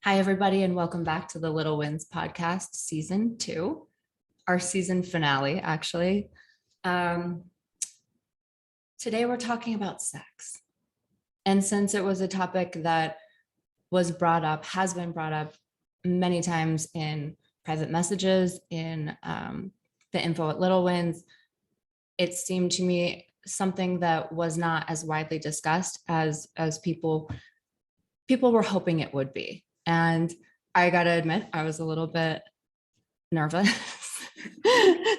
Hi, everybody, and welcome back to the LittleWins podcast, season 2, our season finale, actually. Um, Today, we're talking about sex. And since it was a topic that has been brought up many times in private messages, in the info at LittleWins, it seemed to me something that was not as widely discussed as people were hoping it would be. And I gotta admit, I was a little bit nervous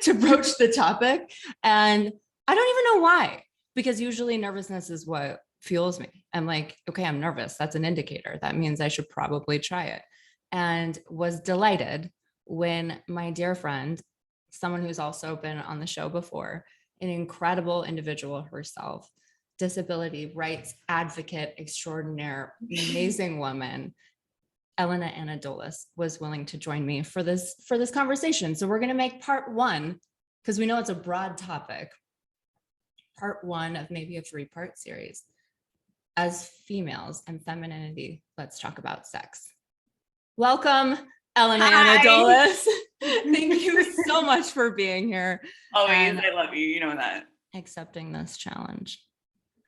to broach the topic. And I don't even know why, because usually nervousness is what fuels me. I'm like, okay, I'm nervous. That's an indicator. That means I should probably try it. And was delighted when my dear friend, someone who's also been on the show before, an incredible individual herself, disability rights advocate extraordinaire, amazing woman, Elena Anadolis, was willing to join me for this conversation. So we're going to make part 1, because we know it's a broad topic, part 1 of maybe a 3-part series. As females and femininity, let's talk about sex. Welcome, Elena Anadolis. Thank you so much for being here. Always, I love you. You know that. Accepting this challenge.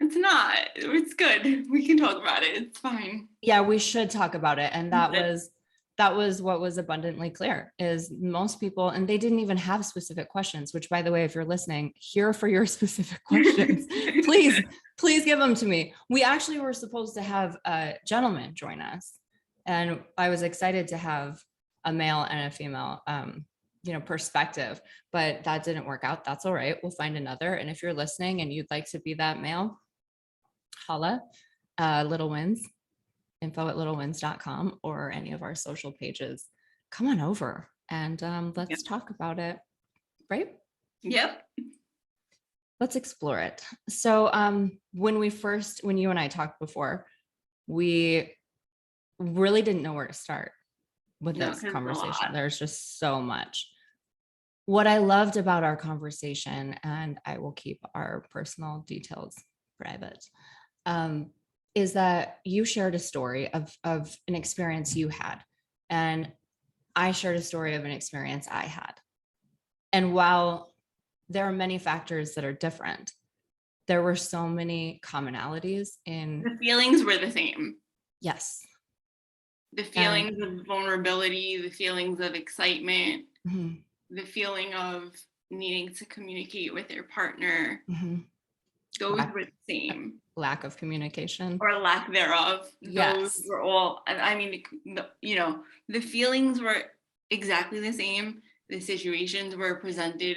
It's not. It's good. We can talk about it. It's fine. Yeah, we should talk about it. And that was what was abundantly clear, is most people, and they didn't even have specific questions, which, by the way, if you're listening, here for your specific questions, please give them to me. We actually were supposed to have a gentleman join us, and I was excited to have a male and a female perspective, but that didn't work out. That's all right. We'll find another. And if you're listening and you'd like to be that male, holla. LittleWins, info at littlewins.com, or any of our social pages. Come on over and let's talk about it. Right? Yep. Let's explore it. So when you and I talked before, we really didn't know where to start with this conversation. There's just so much. What I loved about our conversation, and I will keep our personal details private, is that you shared a story of an experience you had, and I shared a story of an experience I had. And while there are many factors that are different, there were so many commonalities in the feelings were the same. Yes. The feelings of vulnerability, the feelings of excitement, the feeling of needing to communicate with your partner. Those were the same. Lack of communication or lack thereof. Yes. Those were all, I mean, the feelings were exactly the same. The situations were presented,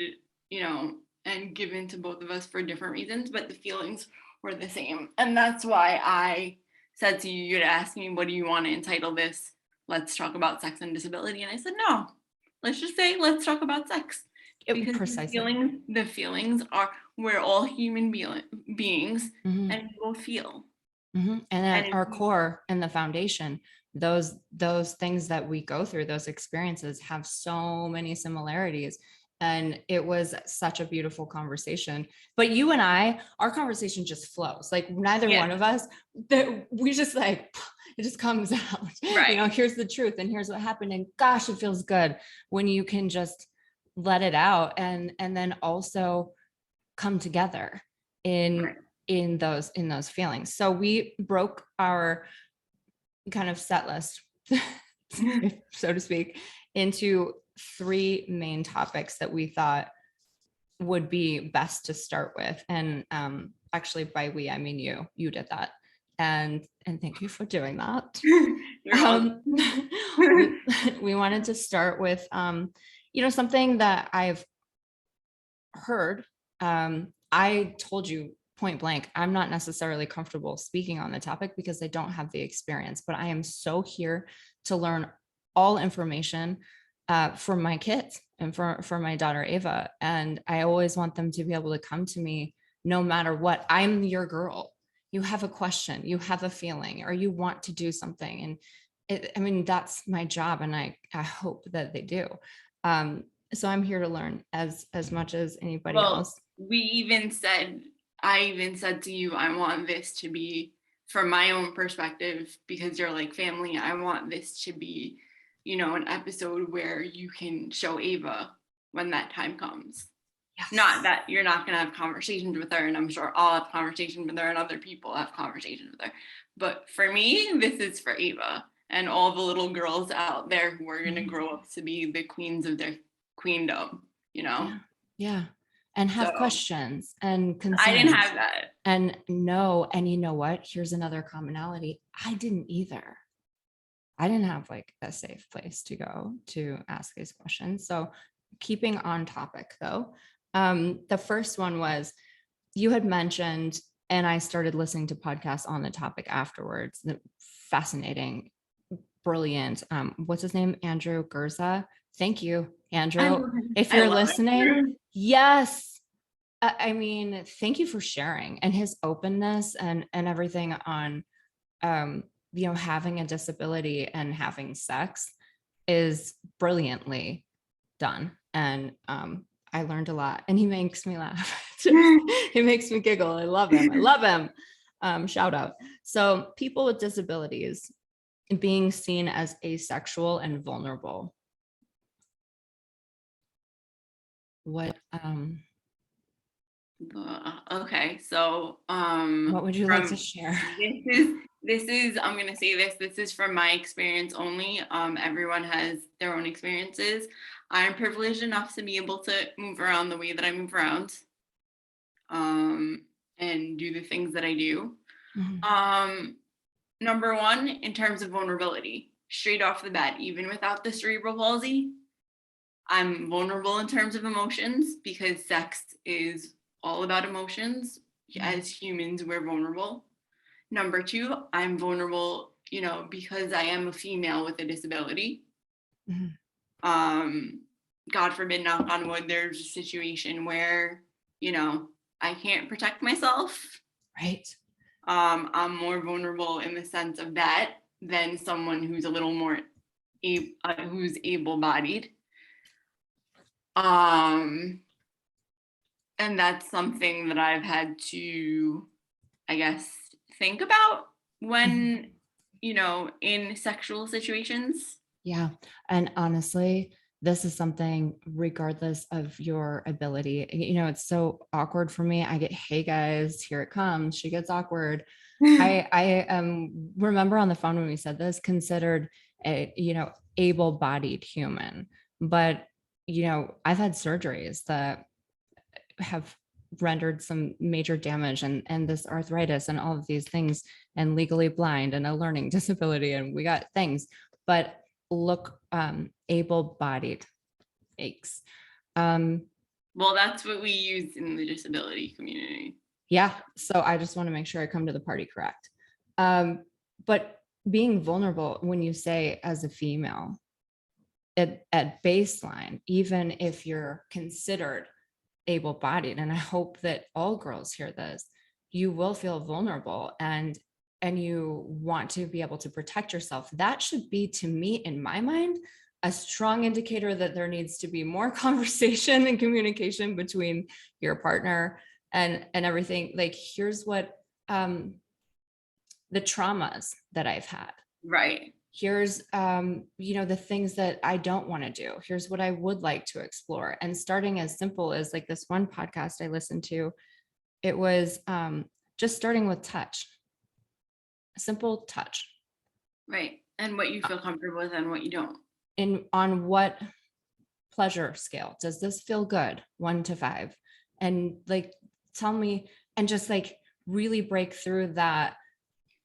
and given to both of us for different reasons, but the feelings were the same. And that's why I said to you, you'd ask me, what do you want to entitle this? Let's talk about sex and disability. And I said, no, let's just say, let's talk about sex. Because precisely. The feelings are, we're all human beings, and we will feel. And at our core and the foundation, those things that we go through, those experiences, have so many similarities. And it was such a beautiful conversation. But you and our conversation just flows. Like neither one of us, we just like, it just comes out. Right. Here's the truth and here's what happened. And gosh, it feels good when you can just let it out and then also come together in those feelings. So we broke our kind of set list, so to speak, into 3 main topics that we thought would be best to start with. And actually, by we, I mean you did that. And thank you for doing that. We wanted to start with something that I've heard. I told you point blank, I'm not necessarily comfortable speaking on the topic because I don't have the experience, but I am so here to learn all information for my kids and for my daughter, Ava. And I always want them to be able to come to me no matter what. I'm your girl. You have a question, you have a feeling, or you want to do something. And that's my job. And I hope that they do. So I'm here to learn as much as anybody else. I even said to you, I want this to be from my own perspective, because you're like family, I want this to be, an episode where you can show Ava when that time comes. Yes. Not that you're not going to have conversations with her, and I'm sure I'll have conversations with her and other people have conversations with her. But for me, this is for Ava and all the little girls out there who are going to grow up to be the queens of their queendom, Yeah. And have So, questions and concerns. I didn't have that. And no, and you know what? Here's another commonality. I didn't either. I didn't have like a safe place to go to ask these questions. So keeping on topic though, the first one was you had mentioned, and I started listening to podcasts on the topic afterwards. Fascinating, brilliant. What's his name? Andrew Gurza. Thank you, Andrew. If you're listening, yes. I mean, thank you for sharing and his openness and everything on, having a disability and having sex is brilliantly done. And I learned a lot, and he makes me laugh. He makes me giggle. I love him. I love him. Shout out. So people with disabilities being seen as asexual and vulnerable. What Okay, so what would you like to share? This is I'm gonna say this is from my experience only. Everyone has their own experiences. I'm privileged enough to be able to move around the way that I move around, and do the things that I do. Number one, in terms of vulnerability, straight off the bat, even without the cerebral palsy, I'm vulnerable in terms of emotions because sex is all about emotions. As humans, we're vulnerable. Number two, I'm vulnerable, because I am a female with a disability. God forbid, knock on wood, there's a situation where, I can't protect myself. Right. I'm more vulnerable in the sense of that than someone who's a little more who's able-bodied. And that's something that I've had to, I guess, think about when, in sexual situations. Yeah. And honestly, this is something regardless of your ability, it's so awkward for me. I get, hey guys, here it comes. She gets awkward. I remember on the phone when we said this, considered a, able-bodied human, but I've had surgeries that have rendered some major damage and this arthritis and all of these things and legally blind and a learning disability. And we got things, but look, able-bodied aches. Well, that's what we use in the disability community. Yeah. So I just want to make sure I come to the party correct. But being vulnerable, when you say as a female, at baseline, even if you're considered able-bodied, and I hope that all girls hear this, you will feel vulnerable and you want to be able to protect yourself. That should be, to me, in my mind, a strong indicator that there needs to be more conversation and communication between your partner and everything. Like, here's what the traumas that I've had. Right. Here's the things that I don't want to do. Here's what I would like to explore. And starting as simple as like this one podcast I listened to, it was just starting with touch, a simple touch. Right. And what you feel comfortable with and what you don't. And on what pleasure scale does this feel good? 1 to 5. And like, tell me, and just like really break through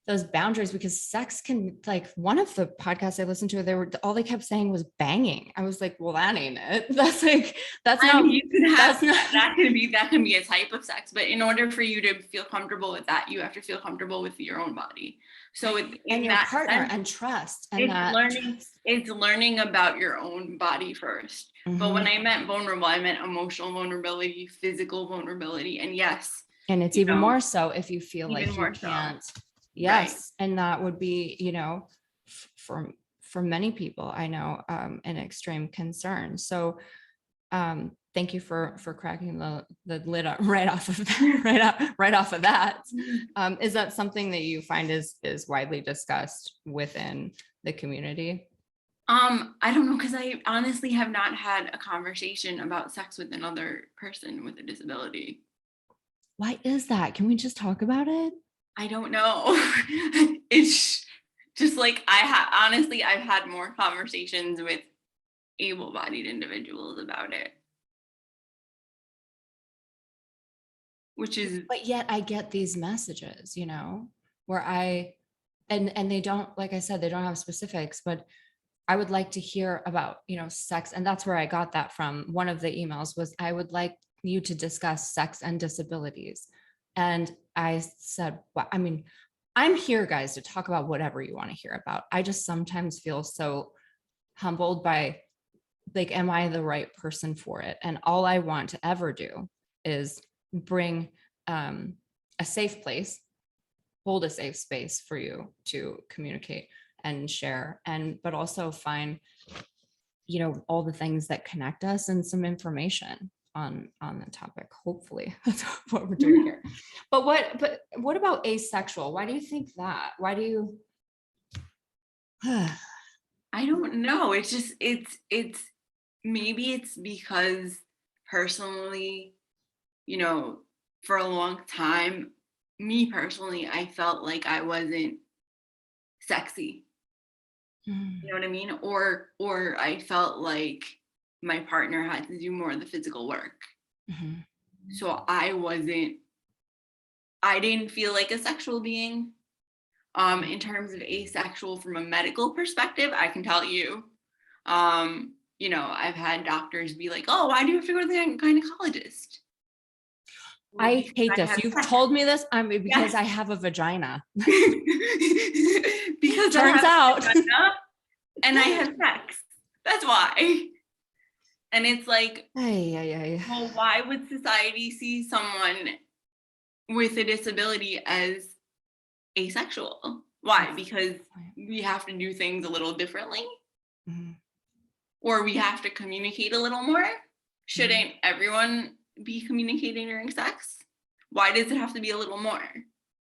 those boundaries, because sex can, like, one of the podcasts I listened to, all they kept saying was banging. I was like, well, that ain't it. That can be a type of sex, but in order for you to feel comfortable with that, you have to feel comfortable with your own body. So and your partner and trust, and it's learning about your own body first. But when I meant vulnerable, I meant emotional vulnerability, physical vulnerability, and yes. And it's even more so if you feel like you can't. Yes. Right. And that would be, for many people, I know, an extreme concern. So thank you for cracking the lid right off of that, right off of that. Is that something that you find is widely discussed within the community? I don't know, because I honestly have not had a conversation about sex with another person with a disability. Why is that? Can we just talk about it? I don't know. It's just like honestly, I've had more conversations with able-bodied individuals about it, which is But yet I get these messages, you know, where and they don't, like I said, they don't have specifics, but I would like to hear about, you know, sex. And that's where I got that from. One of the emails was, I would like you to discuss sex and disabilities. And I said, well, I mean, I'm here, guys, to talk about whatever you want to hear about. I just sometimes feel so humbled by, like, am I the right person for it? And all I want to ever do is bring a safe place, hold a safe space for you to communicate and share, and but also find, you know, all the things that connect us and some information on the topic. Hopefully that's what we're doing here. But what about asexual? Why do you think that? Why do you I don't know. It's just it's maybe it's because personally, you know, for a long time, me personally, I felt like I wasn't sexy. You know what I mean? Or I felt like my partner had to do more of the physical work. Mhm. So I didn't feel like a sexual being. In terms of asexual from a medical perspective, I can tell you, you know, I've had doctors be like, "Oh, why do you have to go to the gynecologist?" Well, I because hate I this. have You've sex. told me this. Because Yes. I have a vagina. Because I Turns have a out. vagina and I have sex. That's why. And it's like, Ay, ay, ay. well, why would society see someone with a disability as asexual? Why? Because we have to do things a little differently, Mhm. or we have to communicate a little more. Shouldn't everyone be communicating during sex? Why does it have to be a little more?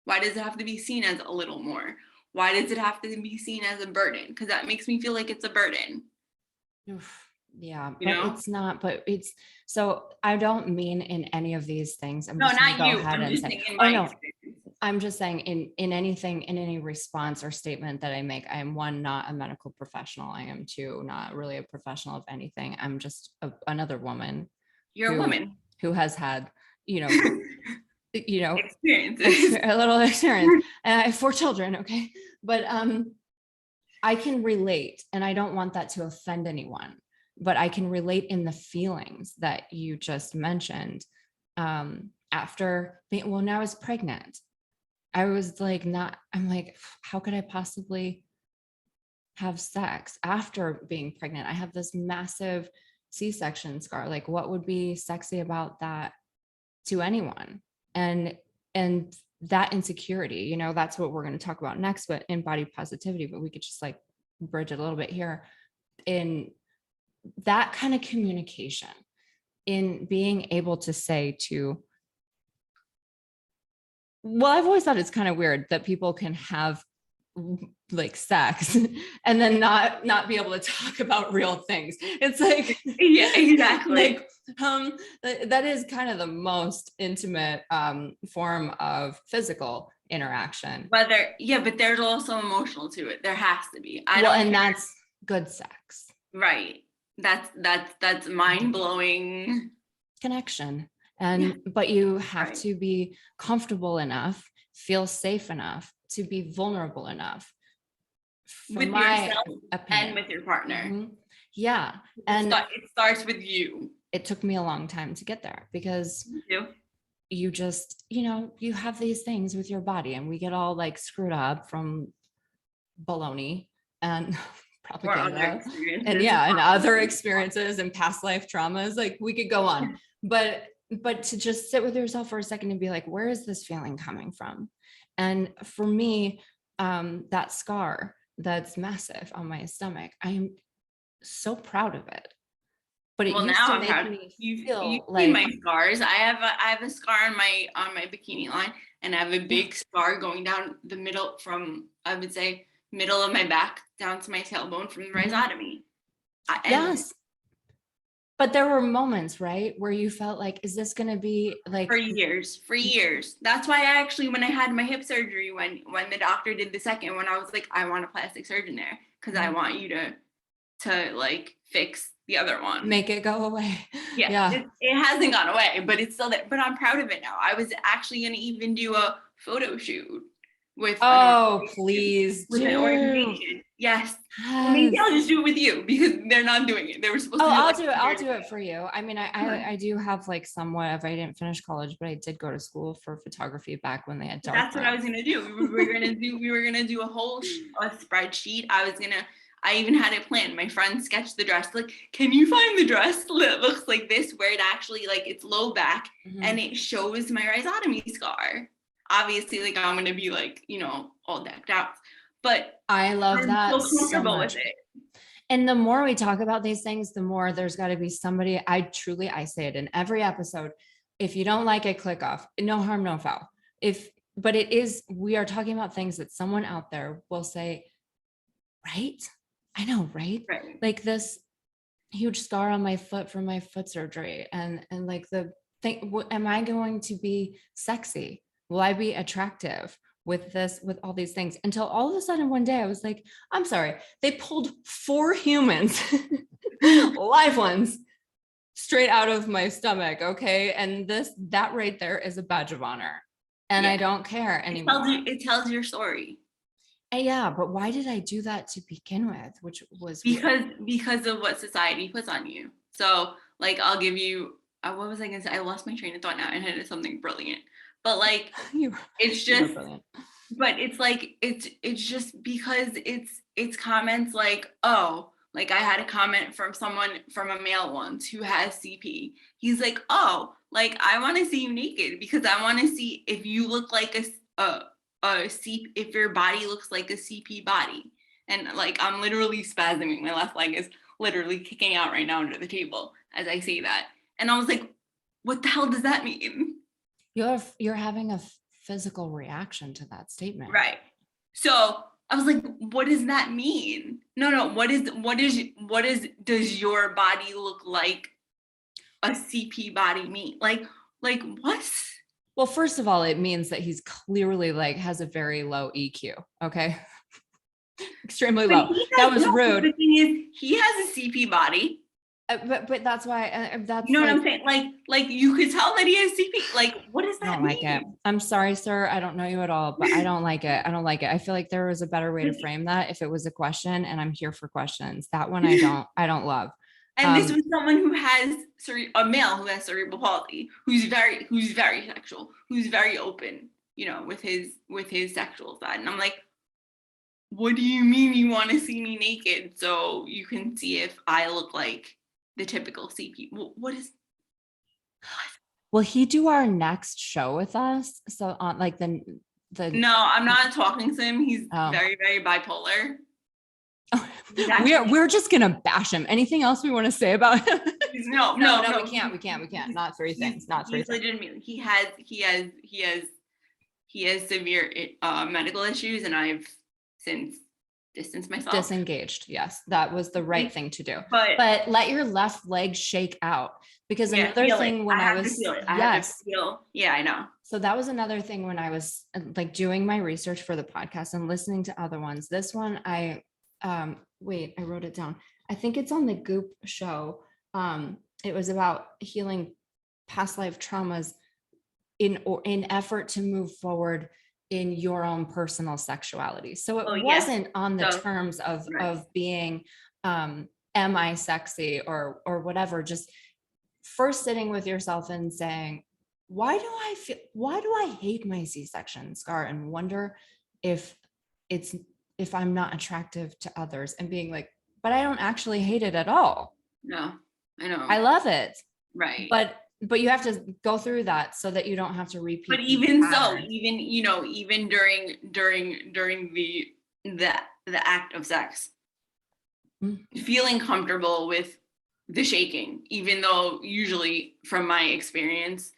Why does it have to be seen as a little more? Why does it have to be seen as a burden? Because that makes me feel like it's a burden, Oof. Yeah, you but know? it's not, but it's, so I don't mean in any of these things. I'm No, just gonna not go you. ahead I'm and just say, saying in oh my no, experience. I'm just saying in anything, in any response or statement that I make, I am, one, not a medical professional. I am, two, not really a professional of anything. I'm just another woman You're a who woman. has had, you know, Experiences. a little experience. And I have 4 children. Okay. But I can relate, and I don't want that to offend anyone, but I can relate in the feelings that you just mentioned. After being, well, now I was pregnant. I was like, not, I'm like, how could I possibly have sex after being pregnant? I have this massive C-section scar. Like, what would be sexy about that to anyone? And that insecurity, you know, that's what we're going to talk about next, but in body positivity, but we could just like bridge it a little bit here. In that kind of communication, in being able to say to, well, I've always thought it's kind of weird that people can have like sex and then not be able to talk about real things. It's like, Yeah, exactly. like that is kind of the most intimate form of physical interaction. Yeah, but there's also emotional to it. There has to be. I Well, don't and care. that's good sex. Right. That's mind blowing. Connection. Yeah. But you have Right. to be comfortable enough, feel safe enough to be vulnerable enough, from With my yourself and opinion. with your partner. Mhm. Yeah. And It starts with you. it took me a long time to get there, because You do. you just, you know, you have these things with your body, and we get all like screwed up from baloney and Or other propaganda, and experiences. yeah, and other experiences and past life traumas. Like, we could go on, but to just sit with yourself for a second and be like, where is this feeling coming from? And for me, that scar that's massive on my stomach, I'm so proud of it. but it Well, used now to I'm make proud. me You've feel seen like, my scars. I have a scar on my bikini line, and I have a big scar going down the middle from, I would say, middle of my back down to my tailbone from the rhizotomy. And yes. But there were moments, right, where you felt like, is this going to be like, for years. That's why I actually, when I had my hip surgery, when the doctor did the second one, I was like, I want a plastic surgeon there because I want you to like fix the other one. make it go away? Yeah. It hasn't gone away, but it's still there. But I'm proud of it now. I was actually going to even do a photo shoot with Please with an do. organization. Yes. Well, maybe Yes. I'll just do it with you because they're not doing it. They were supposed to do it. I'll like do it. I'll do it for you. I mean, Huh. I do have like somewhat of, I didn't finish college, but I did go to school for photography back when they had dark That's what I was rooms. gonna do. We were gonna do a whole a spreadsheet. I even had it planned. My friend sketched the dress. Like, can you find the dress that looks like this, where it actually like it's low back and it shows my rhizotomy scar? Obviously, like I'm gonna be like, all decked out, but I love I'm that so so comfortable much. with it. And the more we talk about these things, the more there's got to be somebody. I say it in every episode. If you don't like it, click off. No harm, no foul. But it is, we are talking about things that someone out there will say, right? I know, right? Right. Like this huge scar on my foot from my foot surgery. And like the thing, am I going to be sexy? Will I be attractive with this, with all these things? Until all of a sudden one day I was like, I'm sorry, they pulled 4 humans, live ones, straight out of my stomach. Okay. And that right there is a badge of honor. And I don't care anymore. It tells your story. And yeah, but why did I do that to begin with? Which was because of what society puts on you. So like, I'll give you, what was I gonna say? I lost my train of thought now and it is something brilliant. But like, it's just, but it's like, it's just because it's comments like, oh, like I had a comment from a male once who has CP. He's like, oh, like I want to see you naked because I want to see if you look like if your body looks like a CP body. And like, I'm literally spasming. My left leg is literally kicking out right now under the table as I say that. And I was like, what the hell does that mean? You're having a physical reaction to that statement. Right. So I was like, what does that mean? No, does your body look like a CP body mean? Like what? Well, first of all, it means that he's clearly like has a very low EQ. Okay. Extremely low. That was rude. The thing is, he has a CP body. But that's why that's, you know what I'm saying? Like you could tell that he has CP. Like, what does that mean? I don't like it. I'm sorry, sir. I don't know you at all, but I don't like it. I don't like it. I feel like there was a better way to frame that if it was a question, and I'm here for questions. That one I don't love. And this was someone who has a male who has cerebral palsy, who's very sexual, who's very open, with his sexual side. And I'm like, what do you mean you want to see me naked so you can see if I look like the typical CP? What is? Will he do our next show with us? So on like the No, I'm not talking to him. He's very, very bipolar. We're just gonna bash him. Anything else we want to say about him? No, we can't. Not 3 things. Not 3 things. Legitimately, he has severe medical issues, and I've since distanced myself. Disengaged. Yes, that was the right thing to do. But let your left leg shake out, because another thing when I was yeah, I know. So that was another thing when I was like doing my research for the podcast and listening to other ones. This one I wait, I wrote it down. I think it's on the Goop show. It was about healing past life traumas in effort to move forward in your own personal sexuality. So it wasn't on the terms of being am I sexy or whatever, just first sitting with yourself and saying, why do I hate my C-section scar and wonder if I'm not attractive to others, and being like, but I don't actually hate it at all. No, I know. I love it. Right. But you have to go through that so that you don't have to repeat. But even during the act of sex, feeling comfortable with the shaking, even though usually from my experience,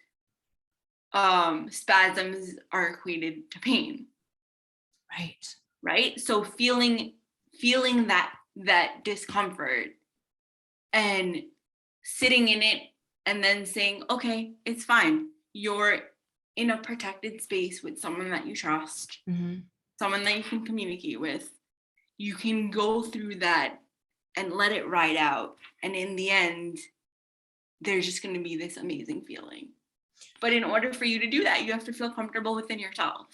spasms are equated to pain. Right. Right. So feeling that discomfort and sitting in it and then saying, okay, it's fine. You're in a protected space with someone that you trust, someone that you can communicate with. You can go through that and let it ride out. And in the end, there's just going to be this amazing feeling. But in order for you to do that, you have to feel comfortable within yourself.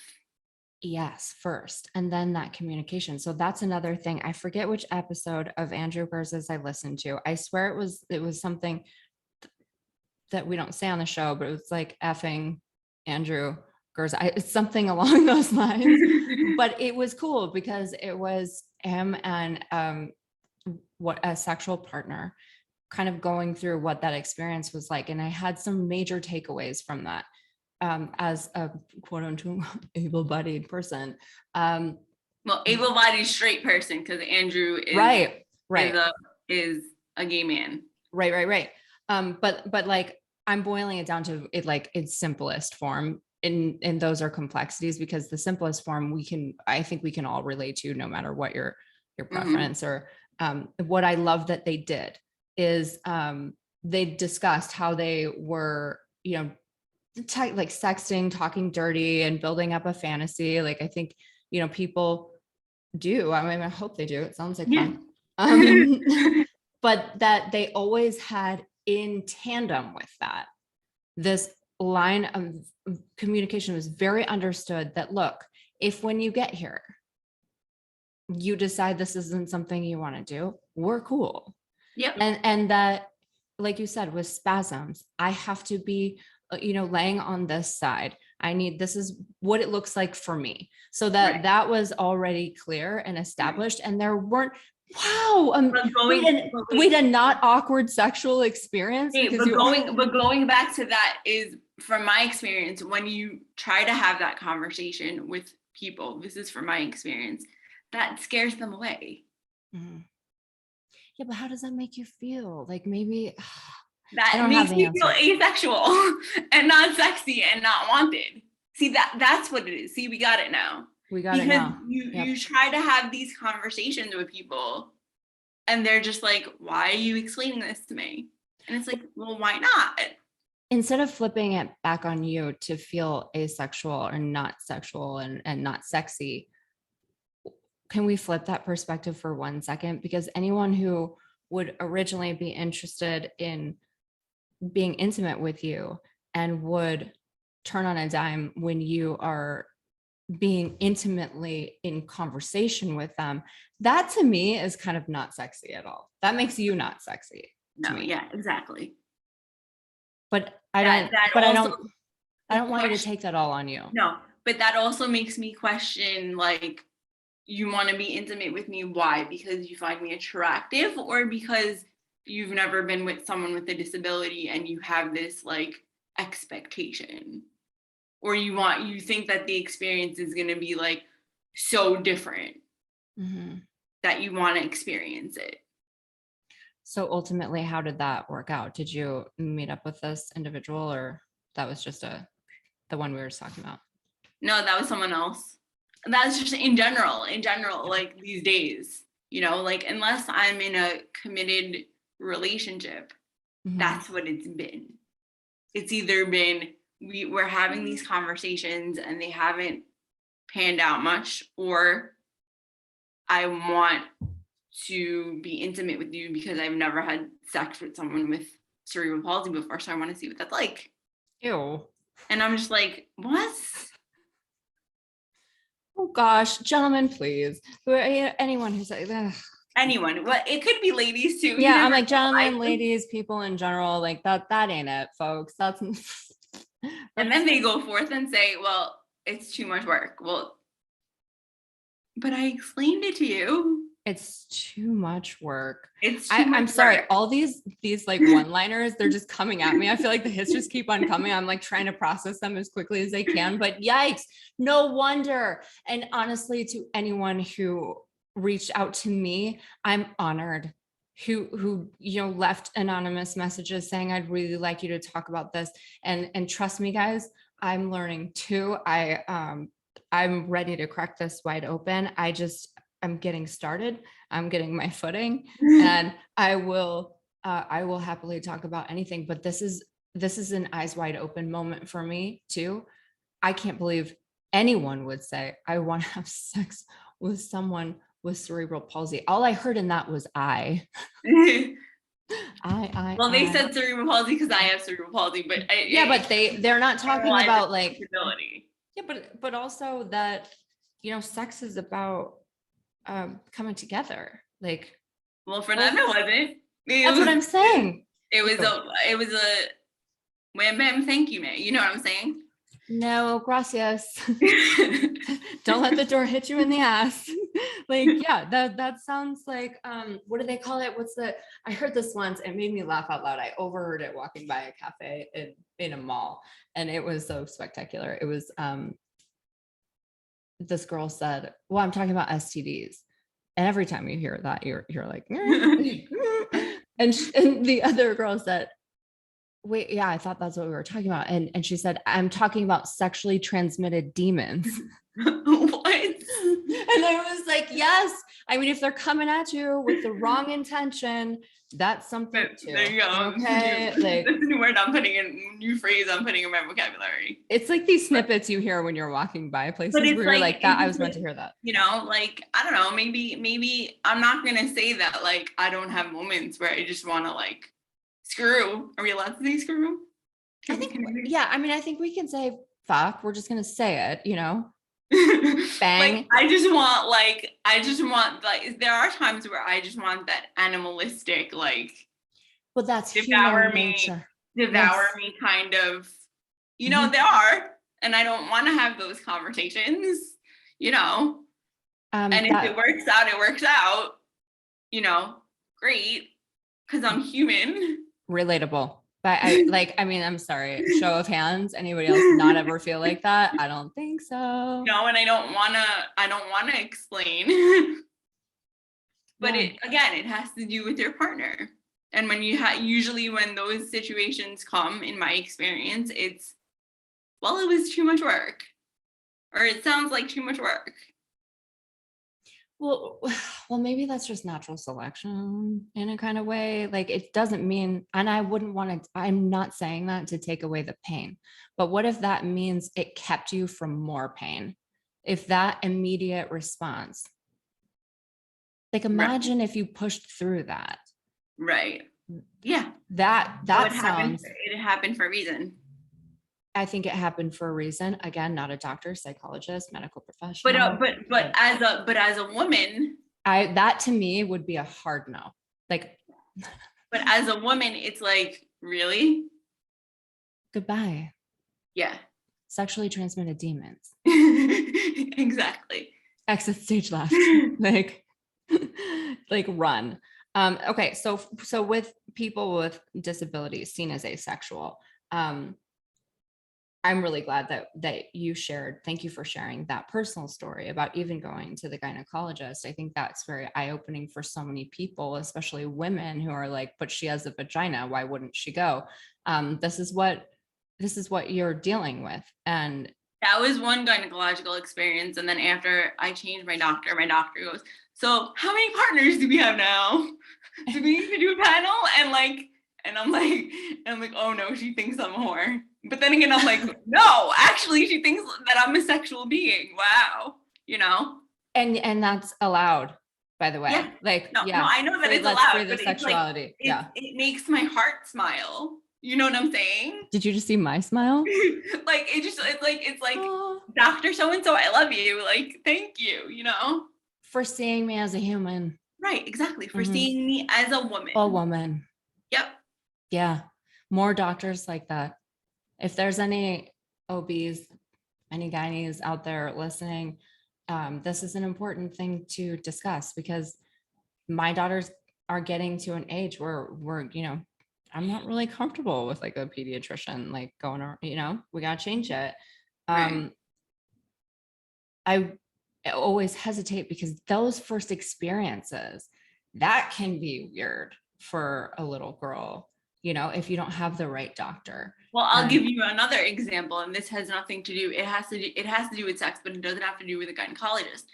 Yes, first, and then that communication. So that's another thing. I forget which episode of Andrew Gurza's I listened to. I swear it was something that we don't say on the show, but it was like effing Andrew Gurza. It's something along those lines. But it was cool because it was him and what a sexual partner kind of going through what that experience was like. And I had some major takeaways from that. As a quote unquote able-bodied person. Well, able-bodied straight person, because Andrew is right. is a gay man. Right. But like I'm boiling it down to it like its simplest form. And those are complexities because the simplest form I think we can all relate to no matter what your preference or what I love that they did is they discussed how they were, like sexting, talking dirty and building up a fantasy. Like, I think, people do. I mean, I hope they do. It sounds like fun. But that they always had in tandem with that, this line of communication was very understood that, look, if when you get here, you decide this isn't something you want to do, we're cool. Yep. And that, like you said, with spasms, I have to be laying on this side. This is what it looks like for me. So that was already clear and established. And there weren't, wait, a not awkward sexual experience. But going back to that is from my experience, when you try to have that conversation with people, this is from my experience, that scares them away. Mm-hmm. Yeah, but how does that make you feel? Like maybe that makes me feel asexual and not sexy and not wanted. See, that's what it is. See, we got it now. You try to have these conversations with people and they're just like, why are you explaining this to me? And it's like, well, why not? Instead of flipping it back on you to feel asexual or not sexual and not sexy, can we flip that perspective for 1 second? Because anyone who would originally be interested in being intimate with you and would turn on a dime when you are being intimately in conversation with them, that to me is kind of not sexy at all. That makes you not sexy. No, yeah, exactly. But I don't want you to take that all on you. No, but that also makes me question, like, you want to be intimate with me. Why? Because you find me attractive, or because you've never been with someone with a disability and you have this like expectation, or you think that the experience is going to be like so different that you want to experience it. So ultimately, how did that work out? Did you meet up with this individual, or that was just the one we were talking about? No, that was someone else. That's just in general, like these days, like unless I'm in a committed relationship, that's what it's been. It's either been we're having these conversations and they haven't panned out much, or I want to be intimate with you because I've never had sex with someone with cerebral palsy before, so I want to see what that's like. Ew. And I'm just like, what? Oh gosh, gentlemen, please. Anyone who's like, anyone. Well, it could be ladies too. Yeah, I'm like, gentlemen, ladies, people in general, like that ain't it, folks. That's and then they go forth and say, well, it's too much work. Well, but I explained it to you. It's too much work. I'm sorry. All these like one-liners, they're just coming at me. I feel like the hits just keep on coming. I'm like trying to process them as quickly as I can, but yikes, no wonder. And honestly, to anyone who reached out to me, I'm honored who left anonymous messages saying, I'd really like you to talk about this. And trust me, guys, I'm learning too. I'm ready to crack this wide open. I'm getting started. I'm getting my footing, and I will happily talk about anything. But this is an eyes wide open moment for me too. I can't believe anyone would say, I want to have sex with someone with cerebral palsy. All I heard in that was Well, they I. said cerebral palsy because I have cerebral palsy, but But they're not talking about like disability. Yeah, but also that sex is about coming together. Like, Well, for them it wasn't. That's what I'm saying. It was a wham bam thank you, man. You know what I'm saying? No, gracias. Don't let the door hit you in the ass. Like, yeah, that sounds like what do they call it? I heard this once, it made me laugh out loud. I overheard it walking by a cafe in a mall, and it was so spectacular. It was this girl said, well, I'm talking about STDs. And every time you hear that, you're like, and the other girl said, wait, yeah, I thought that's what we were talking about. And she said, I'm talking about sexually transmitted demons. What? And I was like, yes. I mean, if they're coming at you with the wrong intention, that's something too. There you go. Okay. That's a new word I'm putting in, new phrase I'm putting in my vocabulary. It's like these snippets you hear when you're walking by places where you're like that. I was meant to hear that. Like, I don't know, maybe I'm not going to say that, like, I don't have moments where I just want to like screw. Are we allowed to say screw? I think we can say fuck. We're just going to say it, Bang. Like, I just want there are times where I just want that animalistic, like, well, that's devour me kind of, there are, and I don't want to have those conversations, and if it works out, it works out, great, because I'm human. Relatable. But I'm sorry, show of hands, anybody else not ever feel like that? I don't think so. No, and I don't want to explain. But it has to do with your partner. And when usually when those situations come, in my experience, it's, well, it was too much work, or it sounds like too much work. Well, maybe that's just natural selection in a kind of way. Like, it doesn't mean, and I'm not saying that to take away the pain, but what if that means it kept you from more pain? If that immediate response, like, imagine if you pushed through that. Right. Yeah. That sounds. It happened for a reason. I think it happened for a reason. Again, not a doctor, psychologist, medical professional. But as a woman, that to me would be a hard no. Like, but as a woman, it's like, really? Goodbye. Yeah. Sexually transmitted demons. Exactly. Exit stage left. like run. Okay, so with people with disabilities seen as asexual, I'm really glad that you shared. Thank you for sharing that personal story about even going to the gynecologist. I think that's very eye-opening for so many people, especially women who are like, but she has a vagina, why wouldn't she go? This is what you're dealing with. And that was one gynecological experience. And then after I changed my doctor goes, so how many partners do we have now? Do we need to do a panel? And I'm like, oh no, she thinks I'm a whore. But then again, I'm like, no, actually, she thinks that I'm a sexual being. Wow. And that's allowed, by the way. Yeah. No, I know that it's let's allowed. Free the sexuality. It makes my heart smile. You know what I'm saying? Did you just see my smile? It's like, oh, Dr. So-and-so, I love you. Like, thank you, For seeing me as a human. Right, exactly. For seeing me as a woman. A woman. Yep. Yeah. More doctors like that. If there's any OBs, any gynies out there listening, this is an important thing to discuss, because my daughters are getting to an age where I'm not really comfortable with like a pediatrician, like going around, we got to change it. Right. I always hesitate because those first experiences, that can be weird for a little girl, you know, if you don't have the right doctor. Well, I'll give you another example, and this has nothing to do. It has to do with sex, but it doesn't have to do with a gynecologist.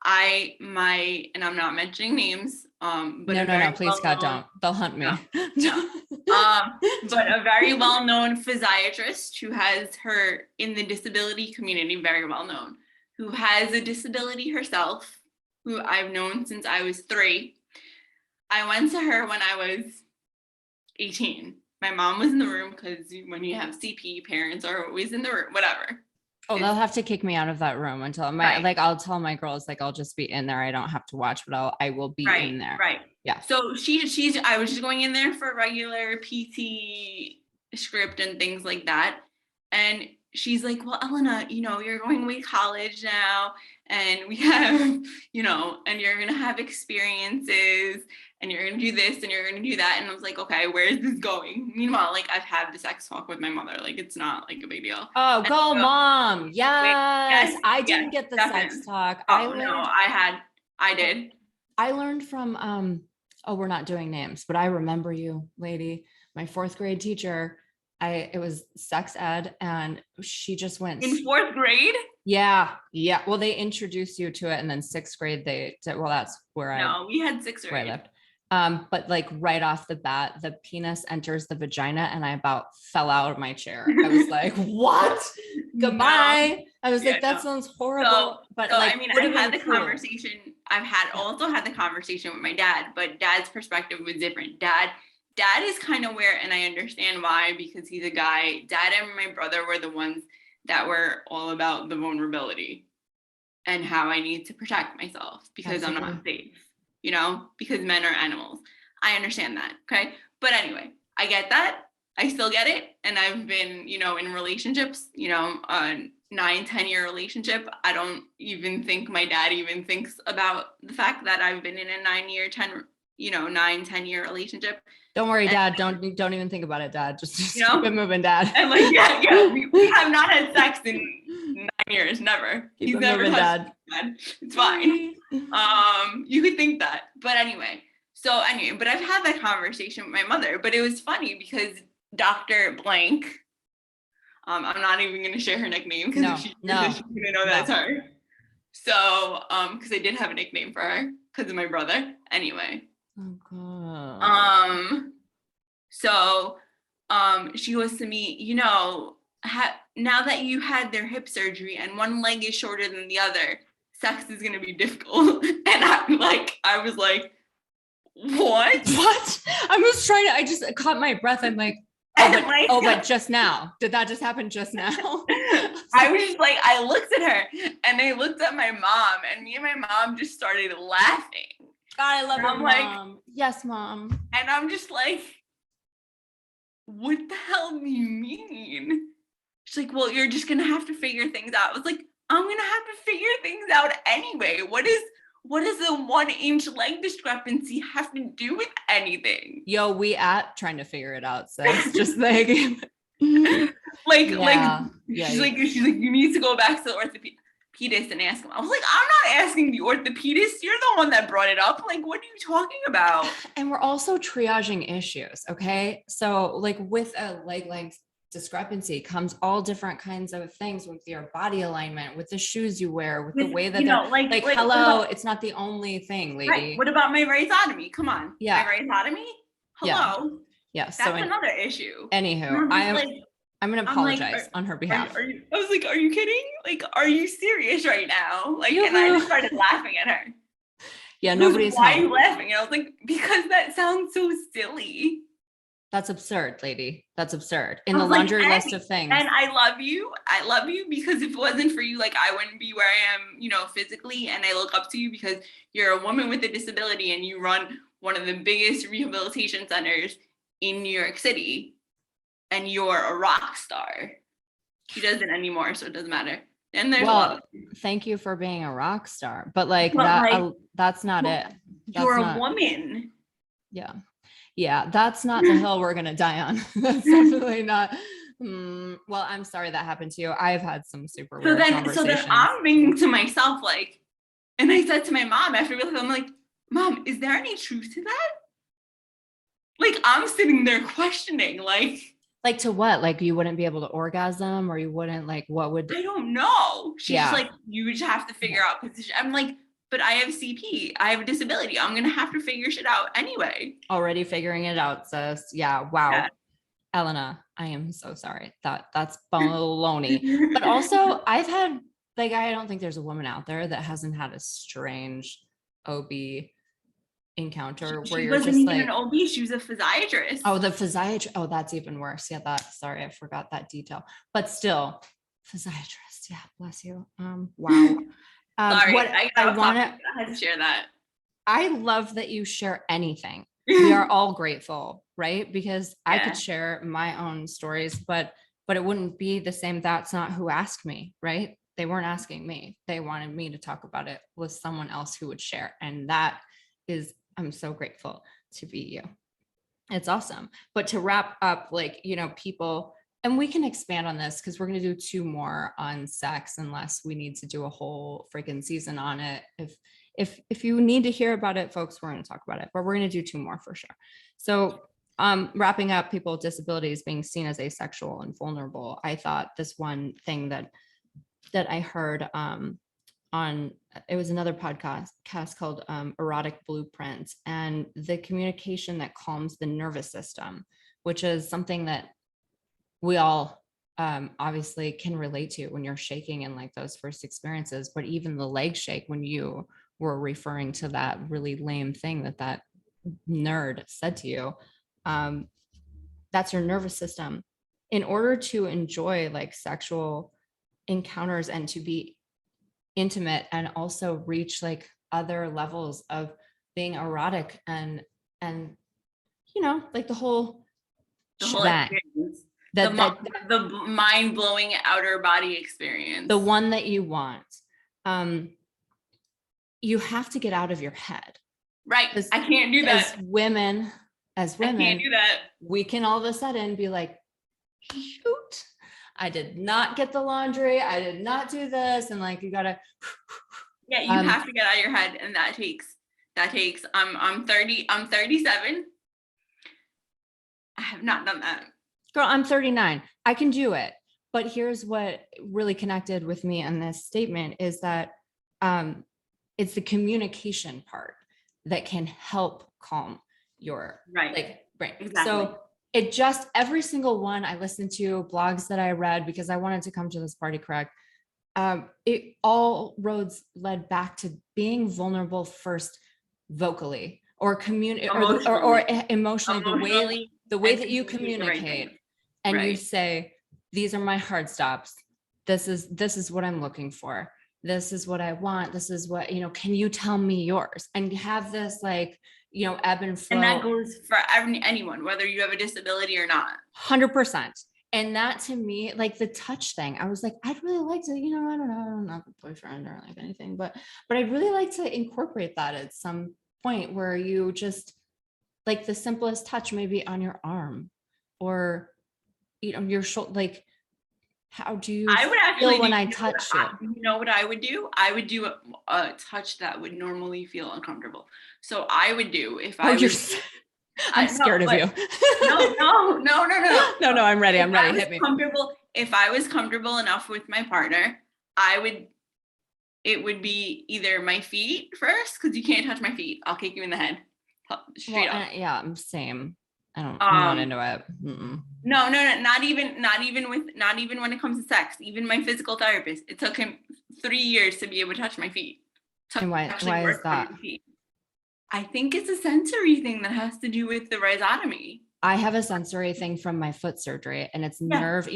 And I'm not mentioning names. But no, please God, don't. They'll hunt me. No. But a very well-known physiatrist who has her in the disability community, very well known, who has a disability herself, who I've known since I was 3. I went to her when I was 18. My mom was in the room because when you have CP, parents are always in the room, whatever. Oh, they'll have to kick me out of that room until I'll tell my girls, like, I'll just be in there. I don't have to watch, but I will be in there. Right. Yeah. So I was just going in there for regular PT script and things like that. And she's like, well, Elena, you know, you're going away to college now, and we have, you know, and you're going to have experiences, and you're going to do this and you're going to do that. And I was like, okay, where is this going? Meanwhile, like, I've had the sex talk with my mother. Like, it's not like a big deal. Oh, and go so, mom. Yes. I didn't get the definitely. Sex talk. I did. I learned from, we're not doing names, but I remember you, lady, my 4th grade teacher. It was sex ed, and she just went in 4th grade. Yeah. Well, they introduced you to it, and then 6th grade that's where we had 6th grade. I lived. But like right off the bat, the penis enters the vagina, and I about fell out of my chair. I was like, what? Goodbye. No. I was like, that sounds horrible. But like, I mean, I've had the conversation. Also had the conversation with my dad, but dad's perspective was different. Dad is kind of where, and I understand why, because he's a guy. Dad and my brother were the ones that were all about the vulnerability and how I need to protect myself because I'm not safe, you know, because men are animals. I understand that. Okay. But anyway, I get that. I still get it. And I've been, you know, in relationships, you know, a 9-10-year relationship. I don't even think my dad even thinks about the fact that I've been in a 9-10-year relationship. Don't worry, Dad. Don't even think about it, Dad. Just keep it moving, Dad. And like, yeah. We have not had sex in 9 years, never. He's never moving, Dad. It's fine. You could think that, but anyway. But I've had that conversation with my mother. But it was funny because Dr. Blank, I'm not even going to share her nickname because she's going to know that's her. So, because I did have a nickname for her because of my brother. Anyway. Oh God. She goes to me, you know, now that you had their hip surgery and one leg is shorter than the other, sex is gonna be difficult. And I was like, what? I just caught my breath. I'm like, but just now. Did that just happen just now? I was just like, I looked at her and I looked at my mom, and me and my mom just started laughing. God, I love your mom. Yes, Mom. And I'm just like, what the hell do you mean? She's like, well, you're just going to have to figure things out. I was like, I'm going to have to figure things out anyway. What does a 1-inch leg discrepancy have to do with anything? Yo, we trying to figure it out. So it's just like, she's like, you need to go back to the orthopedist and ask him. I was like, I'm not asking the orthopedist. You're the one that brought it up. Like, what are you talking about? And we're also triaging issues. Okay. So like with a leg length discrepancy comes all different kinds of things with your body alignment, with the shoes you wear, with the way that hello, it's not the only thing, lady. Right. What about my rhizotomy? Come on. Yeah. My rhizotomy? Hello. Yeah. That's another issue. Anywho, I'm going to apologize on her behalf. I was like, are you kidding? Like, are you serious right now? Like, and I just started laughing at her. Yeah, nobody's Why are you laughing? And I was like, because that sounds so silly. That's absurd, lady. That's absurd. In the laundry list of things. And I love you. Because if it wasn't for you, like, I wouldn't be where I am, you know, physically. And I look up to you because you're a woman with a disability and you run one of the biggest rehabilitation centers in New York City. And you're a rock star. She doesn't anymore, so it doesn't matter. And there's thank you for being a rock star, but that's not it. You're a woman. Yeah, that's not the hill we're gonna die on. That's definitely not. Well, I'm sorry that happened to you. I've had some super weird conversations. So then I'm thinking to myself, like, and I said to my mom after I'm like, Mom, is there any truth to that? Like, I'm sitting there questioning, like to what? Like you wouldn't be able to orgasm, or you wouldn't, like, what would? I don't know. She's just Yeah. like, you just have to figure out position. I'm like, but I have CP. I have a disability. I'm gonna have to figure shit out anyway. Already figuring it out, sis. Yeah. Wow. Yeah. Elena, I am so sorry. That's baloney. But also, I've had, like, I don't think there's a woman out there that hasn't had a strange OB encounter where She you're wasn't just even like, an OB. She was a physiatrist. oh, the physiatrist. Oh, that's even worse. Yeah, sorry, I forgot that detail. But still, physiatrist. Yeah, bless you. Wow. Sorry, What I want to, I had to share that. I love that you share anything. We are all grateful, right? Because I could Yeah. share my own stories, but it wouldn't be the same. That's not who asked me, right? They weren't asking me. They wanted me to talk about it with someone else who would share. And that is, I'm so grateful to be you. It's awesome. But to wrap up, like, people, and we can expand on this because we're going to do 2 more on sex, unless we need to do a whole freaking season on it. If you need to hear about it, folks, we're going to talk about it, but we're going to do 2 more for sure. So wrapping up, people with disabilities being seen as asexual and vulnerable. I thought this one thing that I heard on, it was another podcast called Erotic Blueprints, and the communication that calms the nervous system, which is something that we all obviously can relate to when you're shaking in like those first experiences. But even the leg shake, when you were referring to that really lame thing that nerd said to you, that's your nervous system. In order to enjoy like sexual encounters and to be intimate and also reach like other levels of being erotic and like the whole Experience. The mind-blowing outer body experience. The one that you want. You have to get out of your head. Right. I can't do that. As women, I can't do that. We can all of a sudden be like, shoot, I did not get the laundry. I did not do this. And like, you gotta. Yeah, you have to get out of your head. And that takes, I'm 37. I have not done that. Girl, I'm 39. I can do it. But here's what really connected with me in this statement is that it's the communication part that can help calm your brain. Exactly. So it just, every single one I listened to, blogs that I read, because I wanted to come to this party correct, it all roads led back to being vulnerable first vocally or or emotionally, the way that you communicate and you say, these are my hard stops. This is what I'm looking for. This is what I want. This is what, can you tell me yours? And have this like, ebb and flow. And that goes for anyone, whether you have a disability or not. 100%. And that to me, like the touch thing, I was like, I'd really like to, I don't have a boyfriend or like anything, but I'd really like to incorporate that at some point where you just like the simplest touch, maybe on your arm or, your shoulder, like, how do you feel when I touch you? You know what I would do? I would do a touch that would normally feel uncomfortable. So I would do if I was. I'm scared of you. No. No, I'm ready. I'm ready. Hit me. If I was comfortable enough with my partner, it would be either my feet first, because you can't touch my feet. I'll kick you in the head. Straight up. Yeah, I'm same. I'm not into it. No, not even when it comes to sex. Even my physical therapist, it took him 3 years to be able to touch my feet. And why is that? I think it's a sensory thing that has to do with the rhizotomy. I have a sensory thing from my foot surgery, and it's nerve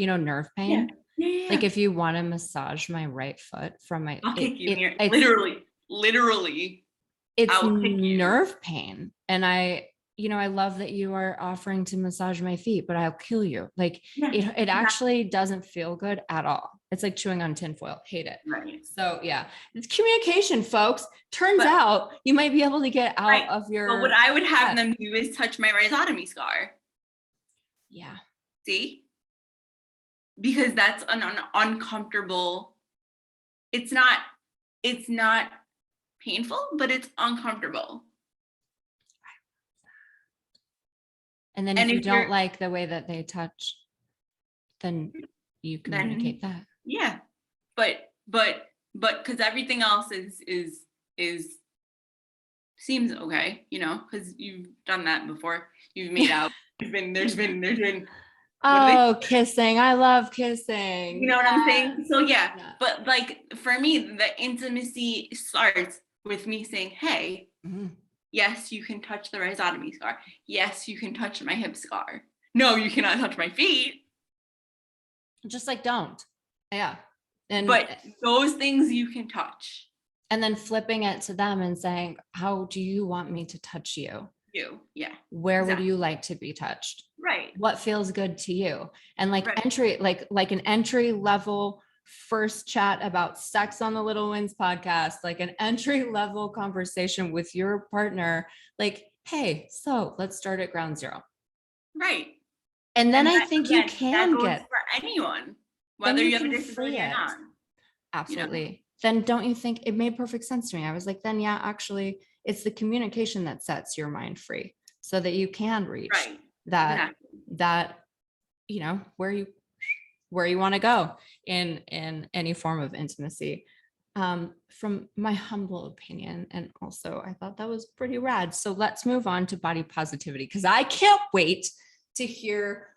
pain. Yeah. Like if you want to massage my right foot from my, I'll kick you here. Literally. It's nerve pain. And I love that you are offering to massage my feet, but I'll kill you. Like it actually doesn't feel good at all. It's like chewing on tinfoil. Hate it. Right. So yeah, it's communication, folks. Turns out you might be able to get out of your. But what I would have them do is touch my rhizotomy scar. Yeah. See? Because that's an uncomfortable. It's not painful, but it's uncomfortable. And then And if you if you're don't like the way that they touch, then you then communicate that. yeah, but because everything else is seems okay, you know, because you've done that before. You've made out. There's been what do they, Oh, kissing. I love kissing. you know what I'm saying? Yes. So yeah, Yeah. but like for me, the intimacy starts with me saying, hey, Mhm. yes, you can touch the rhizotomy scar. Yes, you can touch my hip scar. No, you cannot touch my feet. Just like don't. Yeah. But those things you can touch. And then flipping it to them and saying, how do you want me to touch you? Yeah. Where would Exactly. you like to be touched? Right. What feels good to you? And like Right. entry, like an entry level first chat about sex on the LittleWins podcast, like an entry level conversation with your partner, like, hey, so let's start at ground zero. Right. And then And I that, think you again, that can goes get, for anyone, then whether you you have a can free disability or it. not. You know? Absolutely. Then don't you think it made perfect sense to me? I was like, then yeah, actually, it's the communication that sets your mind free so that you can reach Right. that, Exactly. that, where you want to go in any form of intimacy. From my humble opinion. And also I thought that was pretty rad. So let's move on to body positivity, because I can't wait to hear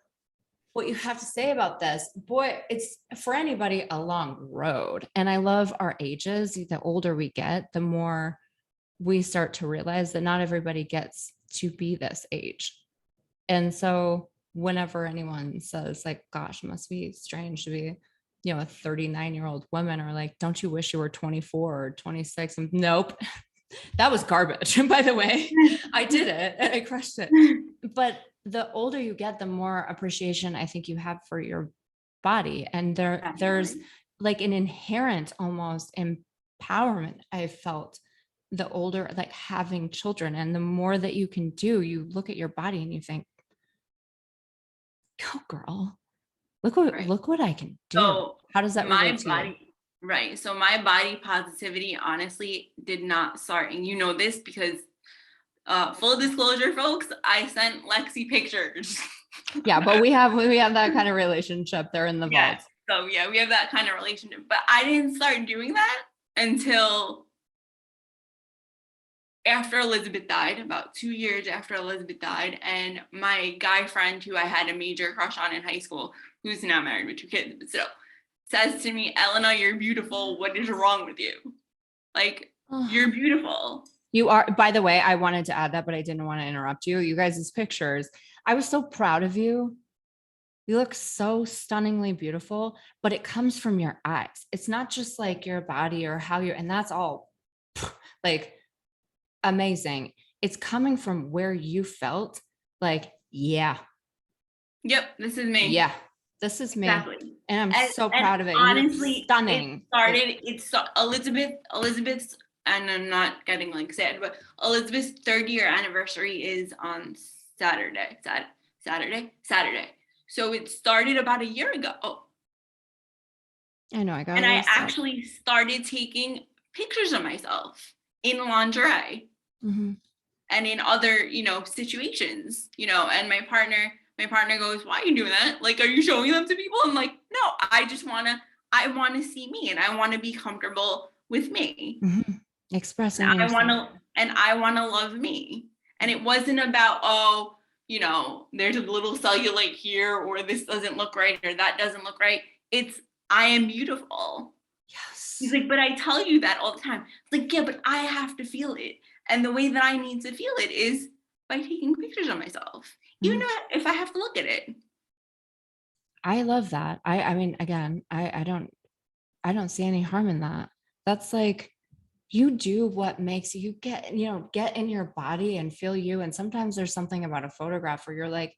what you have to say about this. Boy, it's for anybody a long road. And I love our ages. The older we get, the more we start to realize that not everybody gets to be this age. And so whenever anyone says like, gosh, it must be strange to be, a 39-year-old woman, or like, don't you wish you were 24 or 26? And nope, that was garbage. By the way, I did it. I crushed it. But the older you get, the more appreciation I think you have for your body. And there's like an inherent almost empowerment I felt the older, like having children, and the more that you can do, you look at your body and you think, go girl, look what I can do. So how does that relate to you? Right. So my body positivity honestly did not start, and you know this because full disclosure, folks, I sent Lexi pictures. Yeah, but we have that kind of relationship. They're in the vault. So yeah, we have that kind of relationship. But I didn't start doing that until after Elizabeth died, about 2 years after Elizabeth died. And my guy friend, who I had a major crush on in high school, who's now married with 2 kids, but still, says to me, Elena, you're beautiful. What is wrong with you? Like, you're beautiful. You are. By the way, I wanted to add that, but I didn't want to interrupt you. You guys' pictures, I was so proud of you. You look so stunningly beautiful, but it comes from your eyes. It's not just like your body or how you're, and that's all like amazing. It's coming from where you felt like, yeah. Yep, this is me. Yeah, this is me. Exactly. And I'm so proud of it. Honestly, stunning. It's Elizabeth's, and I'm not getting like sad, but Elizabeth's 3rd year anniversary is on Saturday. So it started about a year ago. I know. And I actually started taking pictures of myself in lingerie and in other, situations, and my partner goes, why are you doing that? Like, are you showing them to people? I'm like, no, I want to see me, and I want to be comfortable with me. Expressing and yourself. I want to love me. And it wasn't about, there's a little cellulite here, or this doesn't look right, or that doesn't look right. It's, I am beautiful. Yes. He's like, but I tell you that all the time. It's like, yeah, but I have to feel it. And the way that I need to feel it is by taking pictures of myself, even if I have to look at it. I love that. I mean, again, I don't see any harm in that. That's like, you do what makes you get in your body and feel you. And sometimes there's something about a photograph where you're like,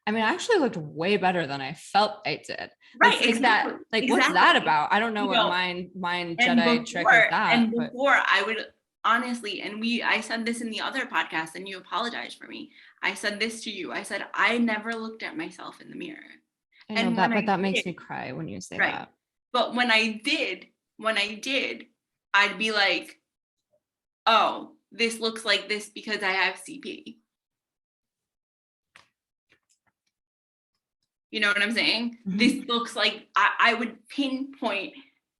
I mean, I actually looked way better than I felt I did. Right. Exactly. What's that about? I don't know what mind Jedi trick is that. And before I would honestly, and I said this in the other podcast, and you apologized for me. I said this to you. I said, I never looked at myself in the mirror. I know that, but that makes me cry when you say that. But when I did, I'd be like, oh, this looks like this because I have CP. You know what I'm saying? Mhm. This looks like I would pinpoint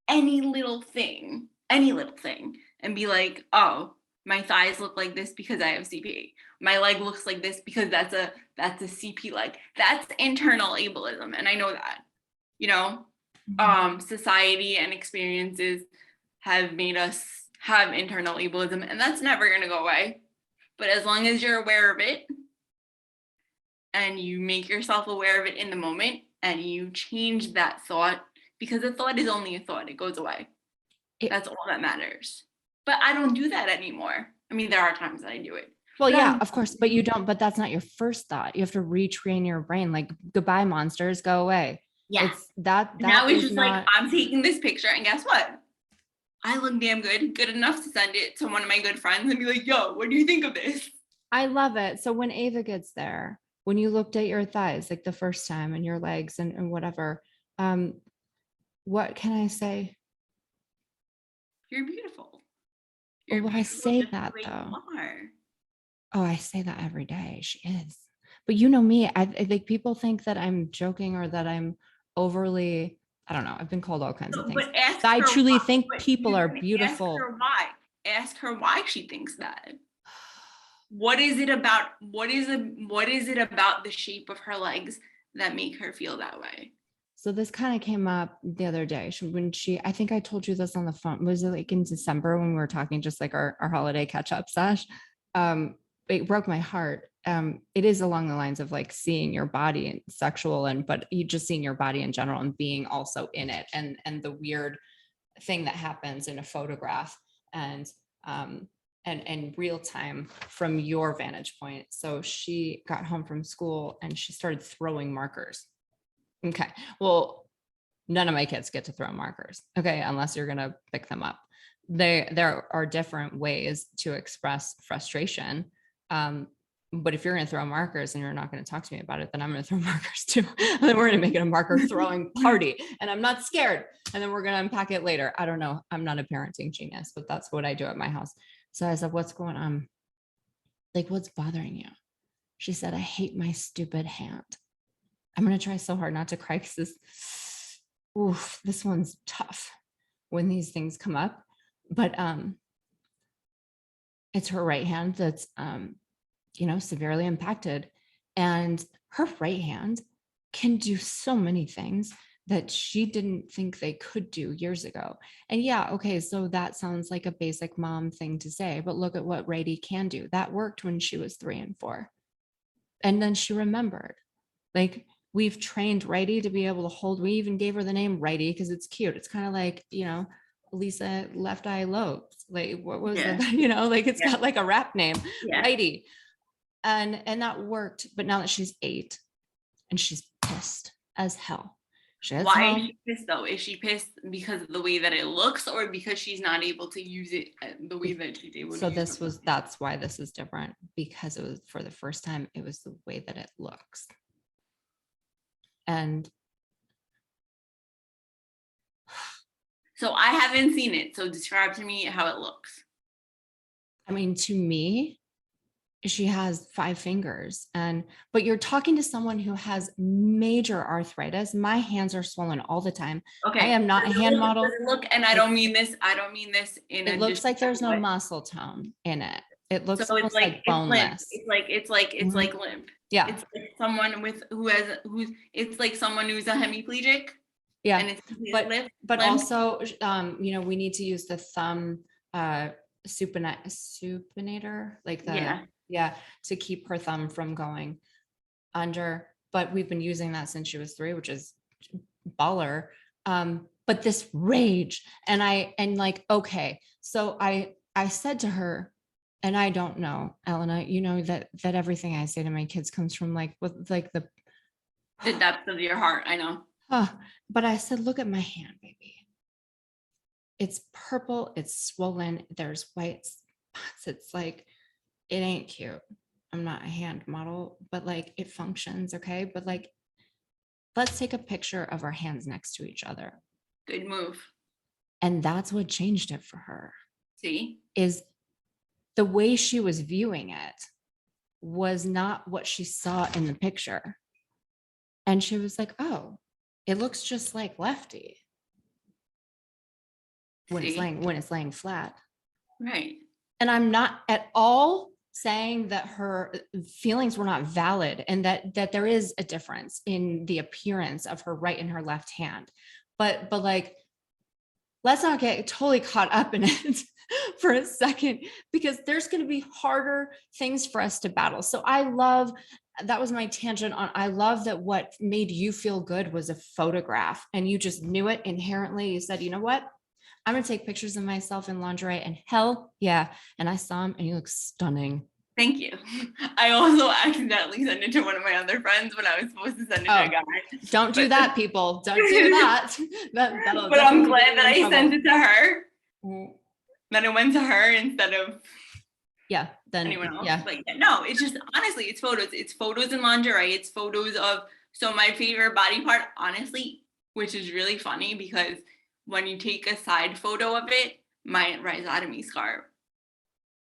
any little thing, and be like, oh, my thighs look like this because I have CP. My leg looks like this because that's a CP leg. That's internal ableism, and I know that. You know, society and experiences have made us have internal ableism, and that's never going to go away. But as long as you're aware of it and you make yourself aware of it in the moment and you change that thought, because a thought is only a thought, it goes away. That's all that matters. But I don't do that anymore. I mean, there are times that I do it. Well, But yeah, of course, but you don't, but that's not your first thought. You have to retrain your brain, like, goodbye, monsters, go away. Yeah. It's that Now it's is just not, like, I'm taking this picture, and guess what? I look damn good enough to send it to one of my good friends and be like, yo, what do you think of this? I love it. So when Ava gets there, when you looked at your thighs, like the first time, and your legs and whatever, what can I say? You're beautiful. Well, I say just the that way you though. are. Oh, I say that every day. She is. But you know me, I think people think that I'm joking or that I'm overly, I don't know. I've been called all kinds of things. But ask I her truly why. think But people you are can ask beautiful. her why. Ask her why she thinks that. What is it about the shape of her legs that make her feel that way? So this kind of came up the other day I think I told you this on the phone. Was it like in December when we were talking, just like our holiday catch up sesh? It broke my heart. It is along the lines of like seeing your body and sexual, but you just seeing your body in general and being also in it, and the weird thing that happens in a photograph and real time from your vantage point. So she got home from school and she started throwing markers. Okay. Well, none of my kids get to throw markers. Okay. Unless you're going to pick them up. There are different ways to express frustration. But if you're going to throw markers and you're not going to talk to me about it, then I'm going to throw markers too. And then we're going to make it a marker throwing party, and I'm not scared. And then we're going to unpack it later. I don't know. I'm not a parenting genius, but that's what I do at my house. So I said, what's going on? Like, what's bothering you? She said, I hate my stupid hand. I'm going to try so hard not to cry because this one's tough when these things come up. But it's her right hand that's, severely impacted. And her right hand can do so many things that she didn't think they could do years ago. And yeah, okay, so that sounds like a basic mom thing to say, but look at what righty can do. That worked when she was 3 and 4. And then she remembered. Like, we've trained righty to be able to hold. We even gave her the name righty because it's cute. It's kind of like, Lisa Left Eye Lopes. Like, what was that? Like it's got like a rap name, righty. And that worked. But now that she's 8 and she's pissed as hell. Why is she pissed though? Is she pissed because of the way that it looks, or because she's not able to use it the way that she's able to use it? That's why this is different, because it was, for the first time, it was the way that it looks. And so I haven't seen it. So describe to me how it looks. I mean, to me, she has 5 fingers, but you're talking to someone who has major arthritis. My hands are swollen all the time. Okay. I am not a hand model. Look, and I don't mean this in it looks like there's no muscle tone in it. It looks so almost like boneless. It's like limp. Yeah. It's like someone it's like someone who's a hemiplegic. Yeah. And it's but limp. Also, we need to use the thumb supinator, like to keep her thumb from going under. But we've been using that since she was 3, which is baller. But this rage, okay. So I said to her, and I don't know, Elena, that everything I say to my kids comes from the depth of your heart. I know. But I said, look at my hand, baby. It's purple, it's swollen, there's white spots. It's like, it ain't cute. I'm not a hand model, but it functions, okay? But let's take a picture of our hands next to each other. Good move. And that's what changed it for her. See? Is the way she was viewing it was not what she saw in the picture. And she was like, oh, it looks just like Lefty when See? it's laying flat. Right. And I'm not at all saying that her feelings were not valid and that there is a difference in the appearance of her right and her left hand. But like, let's not get totally caught up in it for a second, because there's going to be harder things for us to battle. So that was my tangent on, I love that what made you feel good was a photograph, and you just knew it inherently. You said, you know what? I'm going to take pictures of myself in lingerie, and hell yeah. And I saw him and he looks stunning. Thank you. I also accidentally sent it to one of my other friends when I was supposed to send it to a guy. Don't do that, people. Don't do that. But I'm glad that I sent it to her. Mm. Then it went to her instead of anyone else. Yeah. Like, no, it's just, honestly, it's photos. It's photos in lingerie. It's photos of, so my favorite body part, honestly, which is really funny because when you take a side photo of it, my rhizotomy scar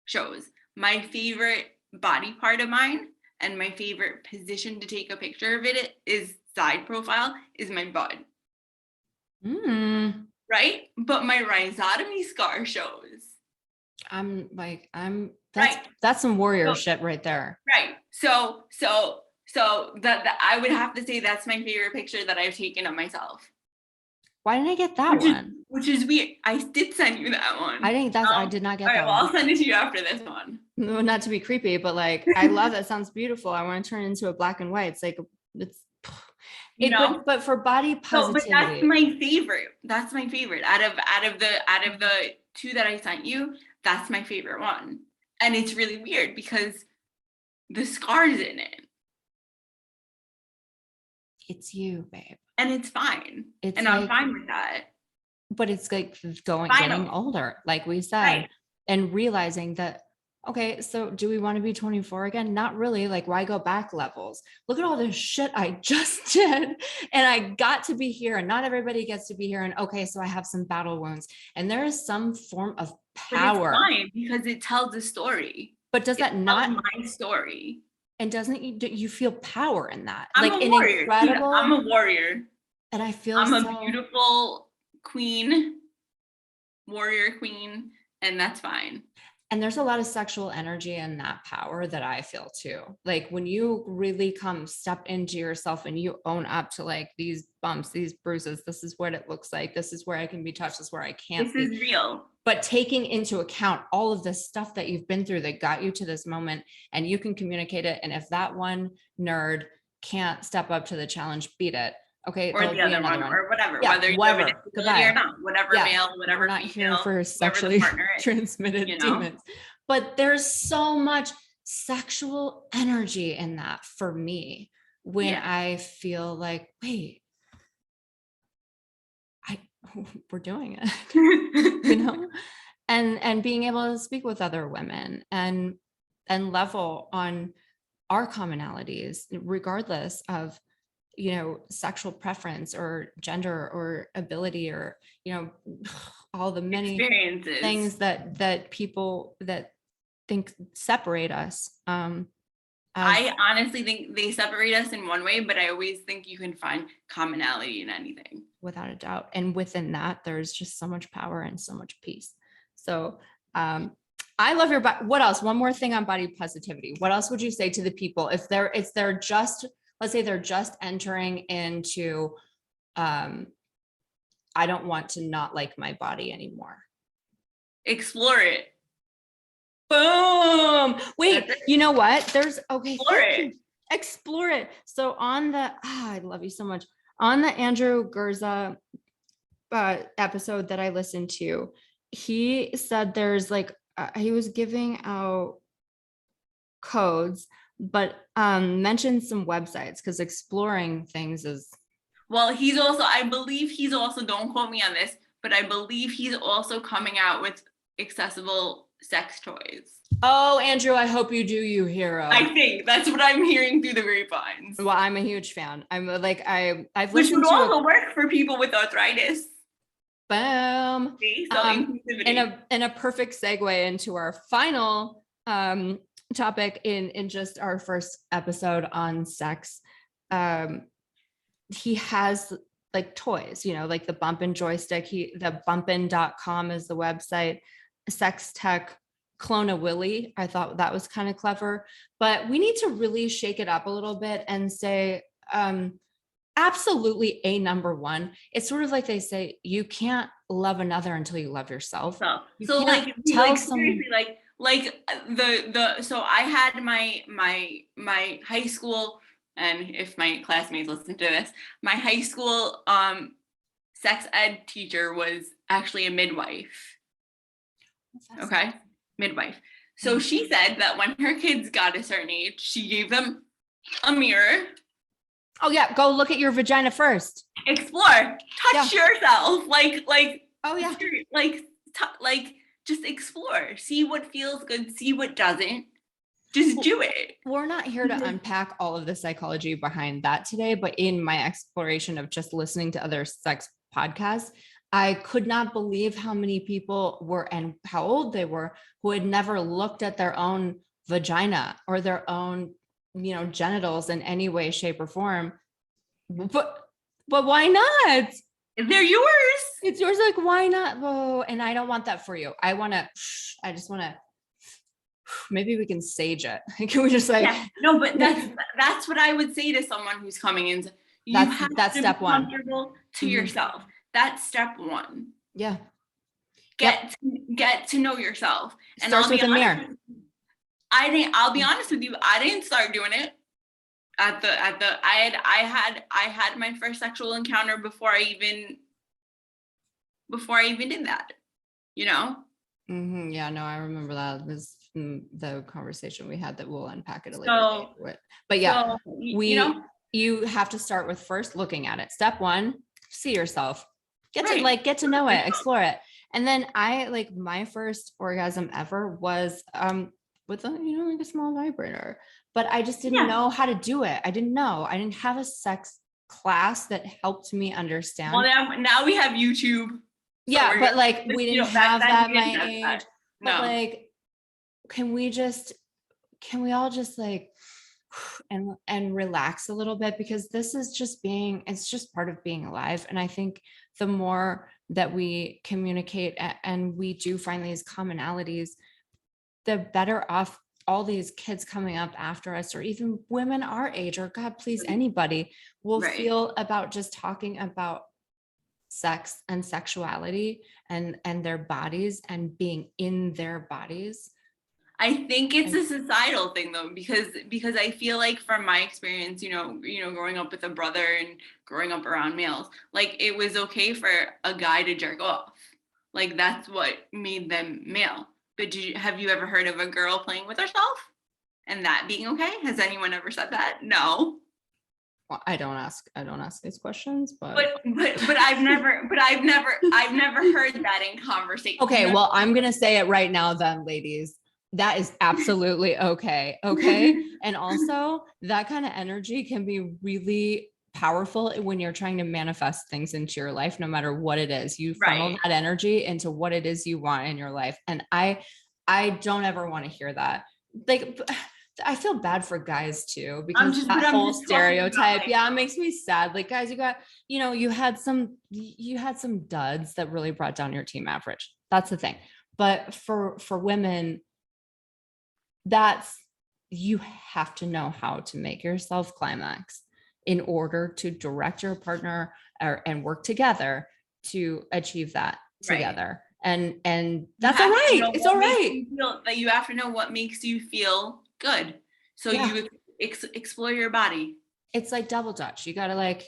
shows. My favorite body part of mine and my favorite position to take a picture of it is side profile is my butt. Right? But my rhizotomy scar shows. That's some warrior shit right there. Right. So that I would have to say that's my favorite picture that I've taken of myself. Why didn't I get that one? Which is weird. I did send you that one. I did not get that one. I'll send it to you after this one. No, not to be creepy, but like, I love it. Sounds beautiful. I want to turn it into a black and white. It's like, but for body positivity. But that's my favorite. That's my favorite. Out of the two that I sent you, that's my favorite one. And it's really weird because the scar's in it. It's you, babe. And it's fine. And I'm fine with that. But it's like getting older, like we said, and realizing that, okay, so do we want to be 24 again? Not really. Like, why go back levels? Look at all this shit I just did. And I got to be here, and not everybody gets to be here. And okay, so I have some battle wounds, and there is some form of power. But it's fine because it tells a story. But does that not my story? And doesn't you feel power in that? I'm a warrior. Incredible. I'm a warrior. And I feel I'm a beautiful queen, warrior queen, and that's fine. And there's a lot of sexual energy in that power that I feel too. Like when you really step into yourself and you own up to like these bumps, these bruises, this is what it looks like. This is where I can be touched. This is where I can't be. This is real. But taking into account all of the stuff that you've been through that got you to this moment, and you can communicate it. And if that one nerd can't step up to the challenge, beat it. Okay. Or the other one, or whatever, whether you have a disability or not, whatever male, whatever not female, here for sexually transmitted demons. But there's so much sexual energy in that for me when I feel like, wait, we're doing it, and being able to speak with other women and level on our commonalities, regardless of sexual preference or gender or ability or all the many experiences, things that people that think separate us. I honestly think they separate us in one way, but I always think you can find commonality in anything, without a doubt. And within that, there's just so much power and so much peace. So I love your body. What else? One more thing on body positivity. What else would you say to the people if they're just, let's say they're just entering into, I don't want to not like my body anymore. Explore it. Boom. Wait, you know what? Explore it. So on the, I love you so much. On the Andrew Gurza episode that I listened to, he said there's like, he was giving out codes, but mentioned some websites because exploring things is. Well, he's also, I believe he's also, don't quote me on this, but I believe he's also coming out with accessible sex toys. Oh, Andrew, I hope you do, you hero. I think that's what I'm hearing through the grapevines. Well, I'm a huge fan. I'm like, I've which listened would also work for people with arthritis. Boom. See? So inclusivity. In a perfect segue into our final topic in just our first episode on sex. he has like toys, like the bumpin' joystick. The bumpin.com is the website. Sex tech, Clone a Willy. I thought that was kind of clever, but we need to really shake it up a little bit and say, absolutely a number one. It's sort of like they say, you can't love another until you love yourself. You So can't like tell seriously, someone. the so I had my high school, and if my classmates listen to this, my high school sex ed teacher was actually a midwife. Okay, midwife. So she said that when her kids got a certain age, she gave them a mirror. Oh yeah, go look at your vagina first. Explore, touch yourself, oh yeah, like just explore, see what feels good, see what doesn't, just do it. We're not here to unpack all of the psychology behind that today, but in my exploration of just listening to other sex podcasts, I could not believe how many people were and how old they were who had never looked at their own vagina or their own, genitals in any way, shape, or form. But why not? They're yours. It's yours. Like, why not? Oh, and I don't want that for you. I just want to, maybe we can sage it. Can we just no, but that's what I would say to someone who's coming in. That's step one. Comfortable to yourself. That's step one. Yeah. Get to know yourself. And starts with a mirror. I'll be honest with you. I didn't start doing it I had my first sexual encounter before I even did that, Mm-hmm. Yeah, no, I remember that. It was the conversation we had that we'll unpack it a later date. But yeah, you have to start with first looking at it. Step one, see yourself, get to know it, explore it. And then my first orgasm ever was with a small vibrator, but I just didn't know how to do it. I didn't know. I didn't have a sex class that helped me understand. Well, now we have YouTube. Yeah, but we didn't have that at my age. But can we all just and relax a little bit, because this is it's just part of being alive. And I think the more that we communicate and we do find these commonalities, the better off all these kids coming up after us, or even women our age, or God, please, anybody will feel about just talking about sex and sexuality and their bodies and being in their bodies. I think it's a societal thing though, because I feel like from my experience, growing up with a brother and growing up around males, it was okay for a guy to jerk off. That's what made them male. But have you ever heard of a girl playing with herself and that being okay? Has anyone ever said that? No. Well, I don't ask these questions, but I've never heard that in conversation. Okay, well, I'm gonna say it right now then, ladies. That is absolutely okay. Okay. And also that kind of energy can be really powerful when you're trying to manifest things into your life, no matter what it is. You funnel that energy into what it is you want in your life. And I don't ever want to hear that. I feel bad for guys too, because that whole stereotype, it makes me sad. Guys, you had some duds that really brought down your team average. That's the thing. But for women, you have to know how to make yourself climax in order to direct your partner and work together to achieve that together. And that's all right. It's all right. You have to know what makes you feel good. So you explore your body. It's like double dutch. You got to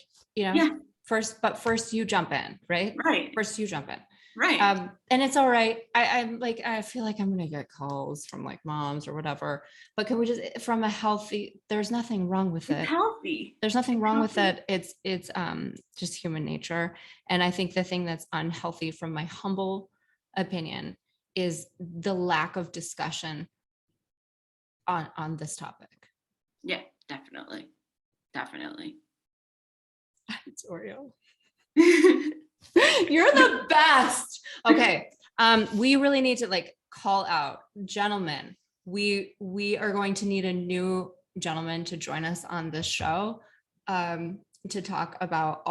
first you jump in, right? Right. First you jump in. Right. And it's all right. I feel like I'm going to get calls from moms or whatever, but can we just, from a healthy, there's nothing wrong with it. It's healthy. There's nothing wrong with it. It's just human nature. And I think the thing that's unhealthy, from my humble opinion, is the lack of discussion on this topic. Yeah, definitely. It's Oreo. You're the best. Okay. We really need to call out, gentlemen. We are going to need a new gentleman to join us on this show. to talk about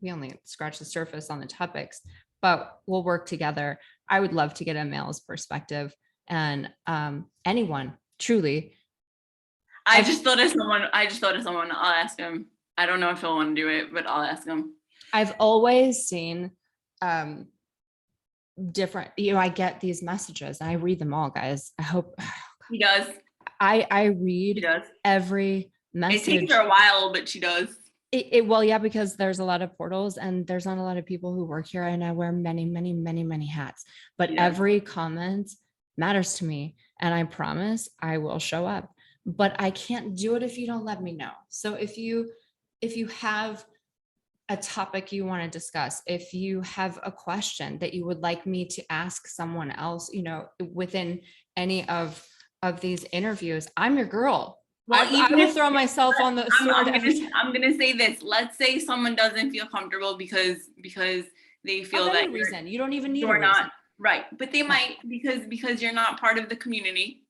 we only scratch the surface on the topics, but we'll work together. I would love to get a male's perspective, and anyone truly. I just thought of someone. I'll ask him. I don't know if he'll want to do it, but I'll ask him. I've always seen different, I get these messages and I read them all, guys. I hope he does. I read every message. It takes her a while, but she does. Well, yeah, because there's a lot of portals and there's not a lot of people who work here, and I wear many, many, many, many hats, but every comment matters to me, and I promise I will show up, but I can't do it if you don't let me know. So if you have a topic you want to discuss, if you have a question that you would like me to ask someone else, within any of these interviews, I'm your girl. Well, I will throw myself on the sword. I'm gonna say this. Let's say someone doesn't feel comfortable because they feel that reason. You don't even need you're not right, but they might because you're not part of the community,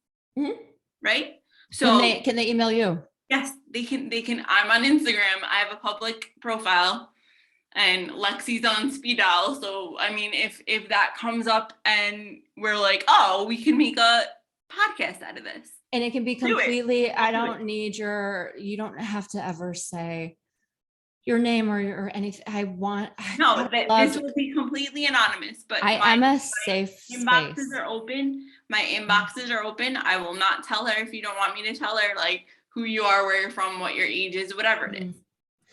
right? So can they email you? Yes, they can. I'm on Instagram. I have a public profile, and Lexi's on speed dial. So I mean, if that comes up and we're like, oh, we can make a podcast out of this. And it can be completely, I don't need you don't have to ever say your name or anything. This will be completely anonymous, but I'm a safe space. Inboxes are open. My inboxes are open. I will not tell her if you don't want me to tell her, like, who you are, where you're from, what your age is, whatever it is.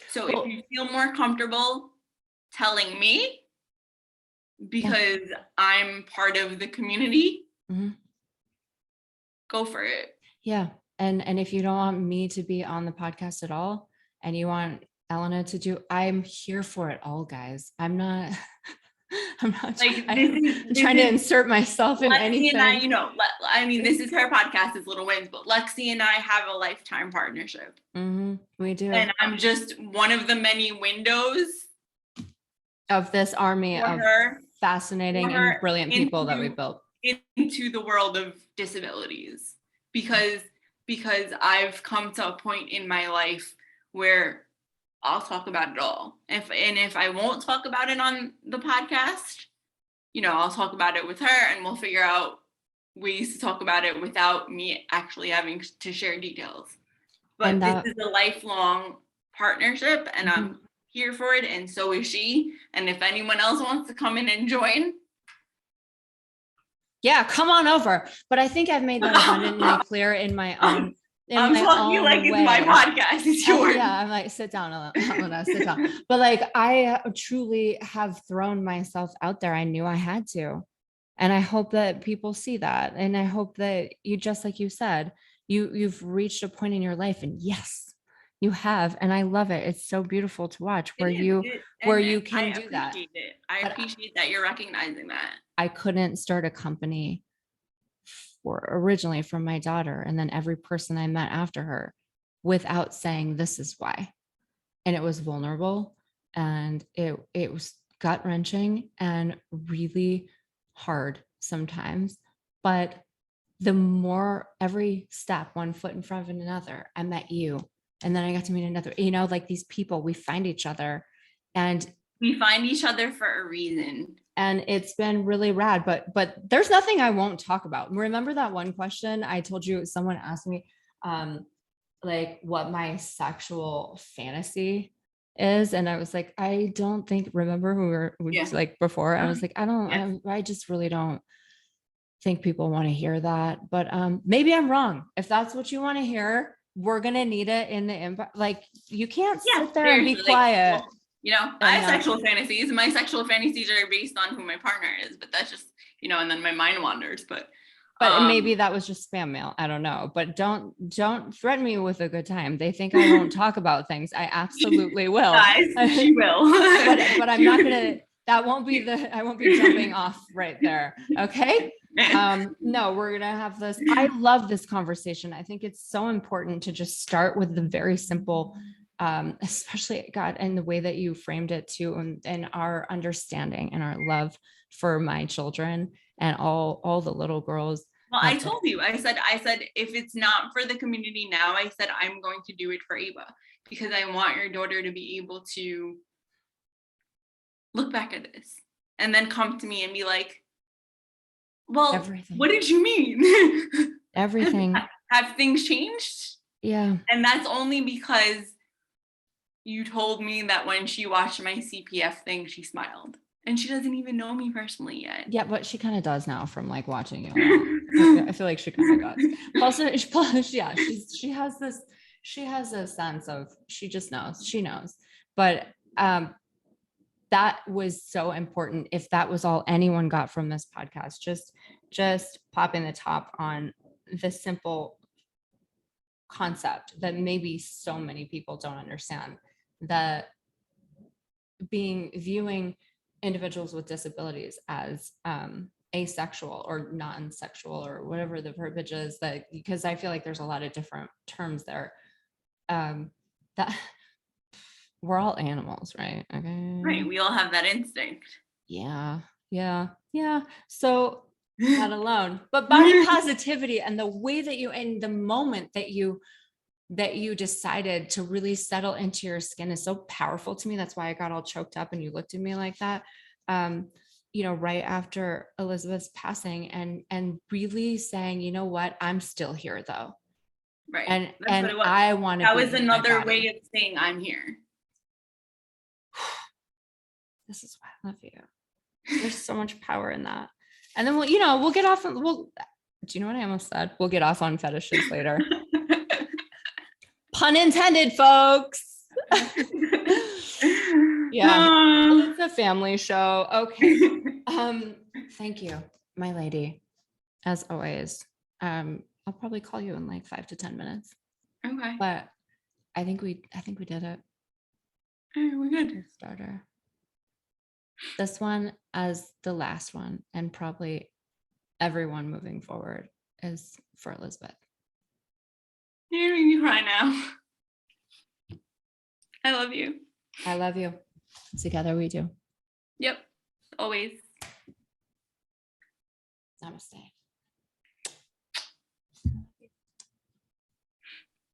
So if you feel more comfortable telling me because I'm part of the community, go for it. Yeah. And if you don't want me to be on the podcast at all, and you want Elena to do, I'm here for it all, guys. I'm not like, I'm trying to insert myself in anything. And this is her podcast, it's LittleWins, but Lexi and I have a lifetime partnership. We do. And I'm just one of the many windows of this army of fascinating and brilliant people that we built into the world of disabilities, because I've come to a point in my life where I'll talk about it all. If I won't talk about it on the podcast, I'll talk about it with her, and we'll figure out ways to talk about it without me actually having to share details. But this is a lifelong partnership, and I'm here for it, and so is she. And if anyone else wants to come in and join, come on over. But I think I've made that abundantly clear in my own. I'm talking like it's my podcast. It's yours. I'm like, sit down, Elena, sit down. But like, I truly have thrown myself out there. I knew I had to. And I hope that people see that. And I hope that you, just like you said, you've reached a point in your life, and yes, you have. And I love it. It's so beautiful to watch where you can do that. I appreciate that you're recognizing that. I couldn't start a company originally from my daughter, and then every person I met after her, without saying this is why. And it was vulnerable, and it was gut wrenching and really hard sometimes. But the more, every step, one foot in front of another, I met you, and then I got to meet another, like these people, we find each other, and we find each other for a reason. And it's been really rad, but there's nothing I won't talk about. Remember that one question I told you, someone asked me, like what my sexual fantasy is. And I was like, I don't think, remember like before, I was like, I just really don't think people want to hear that, but maybe I'm wrong. If that's what you want to hear, we're going to need it in the inbox. Like, you can't sit there and be quiet. I have sexual fantasies. My sexual fantasies are based on who my partner is, but that's just, and then my mind wanders, but maybe that was just spam mail. I don't know, but don't threaten me with a good time. They think I won't talk about things. I absolutely will. Guys, she will. but I'm not going to, I won't be jumping off right there. Okay. No, we're going to have this. I love this conversation. I think it's so important to just start with the very simple, especially God, and the way that you framed it too, and our understanding and our love for my children and all the little girls. Well, I That's it. told you, I said, if it's not for the community now, I said, I'm going to do it for Ava because I want your daughter to be able to look back at this and then come to me and be like, well, Everything. what did you mean? Everything. Have things changed? Yeah. And that's only because you told me that when she watched my CPF thing, she smiled. And she doesn't even know me personally yet. Yeah, but she kind of does now from like watching you a lot. I feel like she kind of does. Plus, yeah, she has a sense of, she just knows, she knows. But that was so important. If that was all anyone got from this podcast, just popping the top on the simple concept that maybe so many people don't understand, that viewing individuals with disabilities as asexual or non-sexual or whatever the verbiage is, that because I feel like there's a lot of different terms there, that we're all animals, right? Okay. Right. We all have that instinct. Yeah. So not alone, but body positivity and the way that you, in the moment that you decided to really settle into your skin is so powerful to me. That's why I got all choked up and you looked at me like that. Right after Elizabeth's passing, and really saying, you know what, I'm still here though. Right. And That's what it was. I want to. That was another way of saying I'm here. This is why I love you. There's so much power in that. And then we'll get off. Do you know what I almost said? We'll get off on fetishes later. Pun intended, folks. Yeah. Well, it's a family show. Okay. Thank you, my lady. As always. I'll probably call you in like 5 to 10 minutes. Okay. But I think we did it. All right, we're good. Good starter. This one as the last one, and probably everyone moving forward, is for Elizabeth. You're making me cry now. I love you. I love you. Together we do. Yep. Always. Namaste.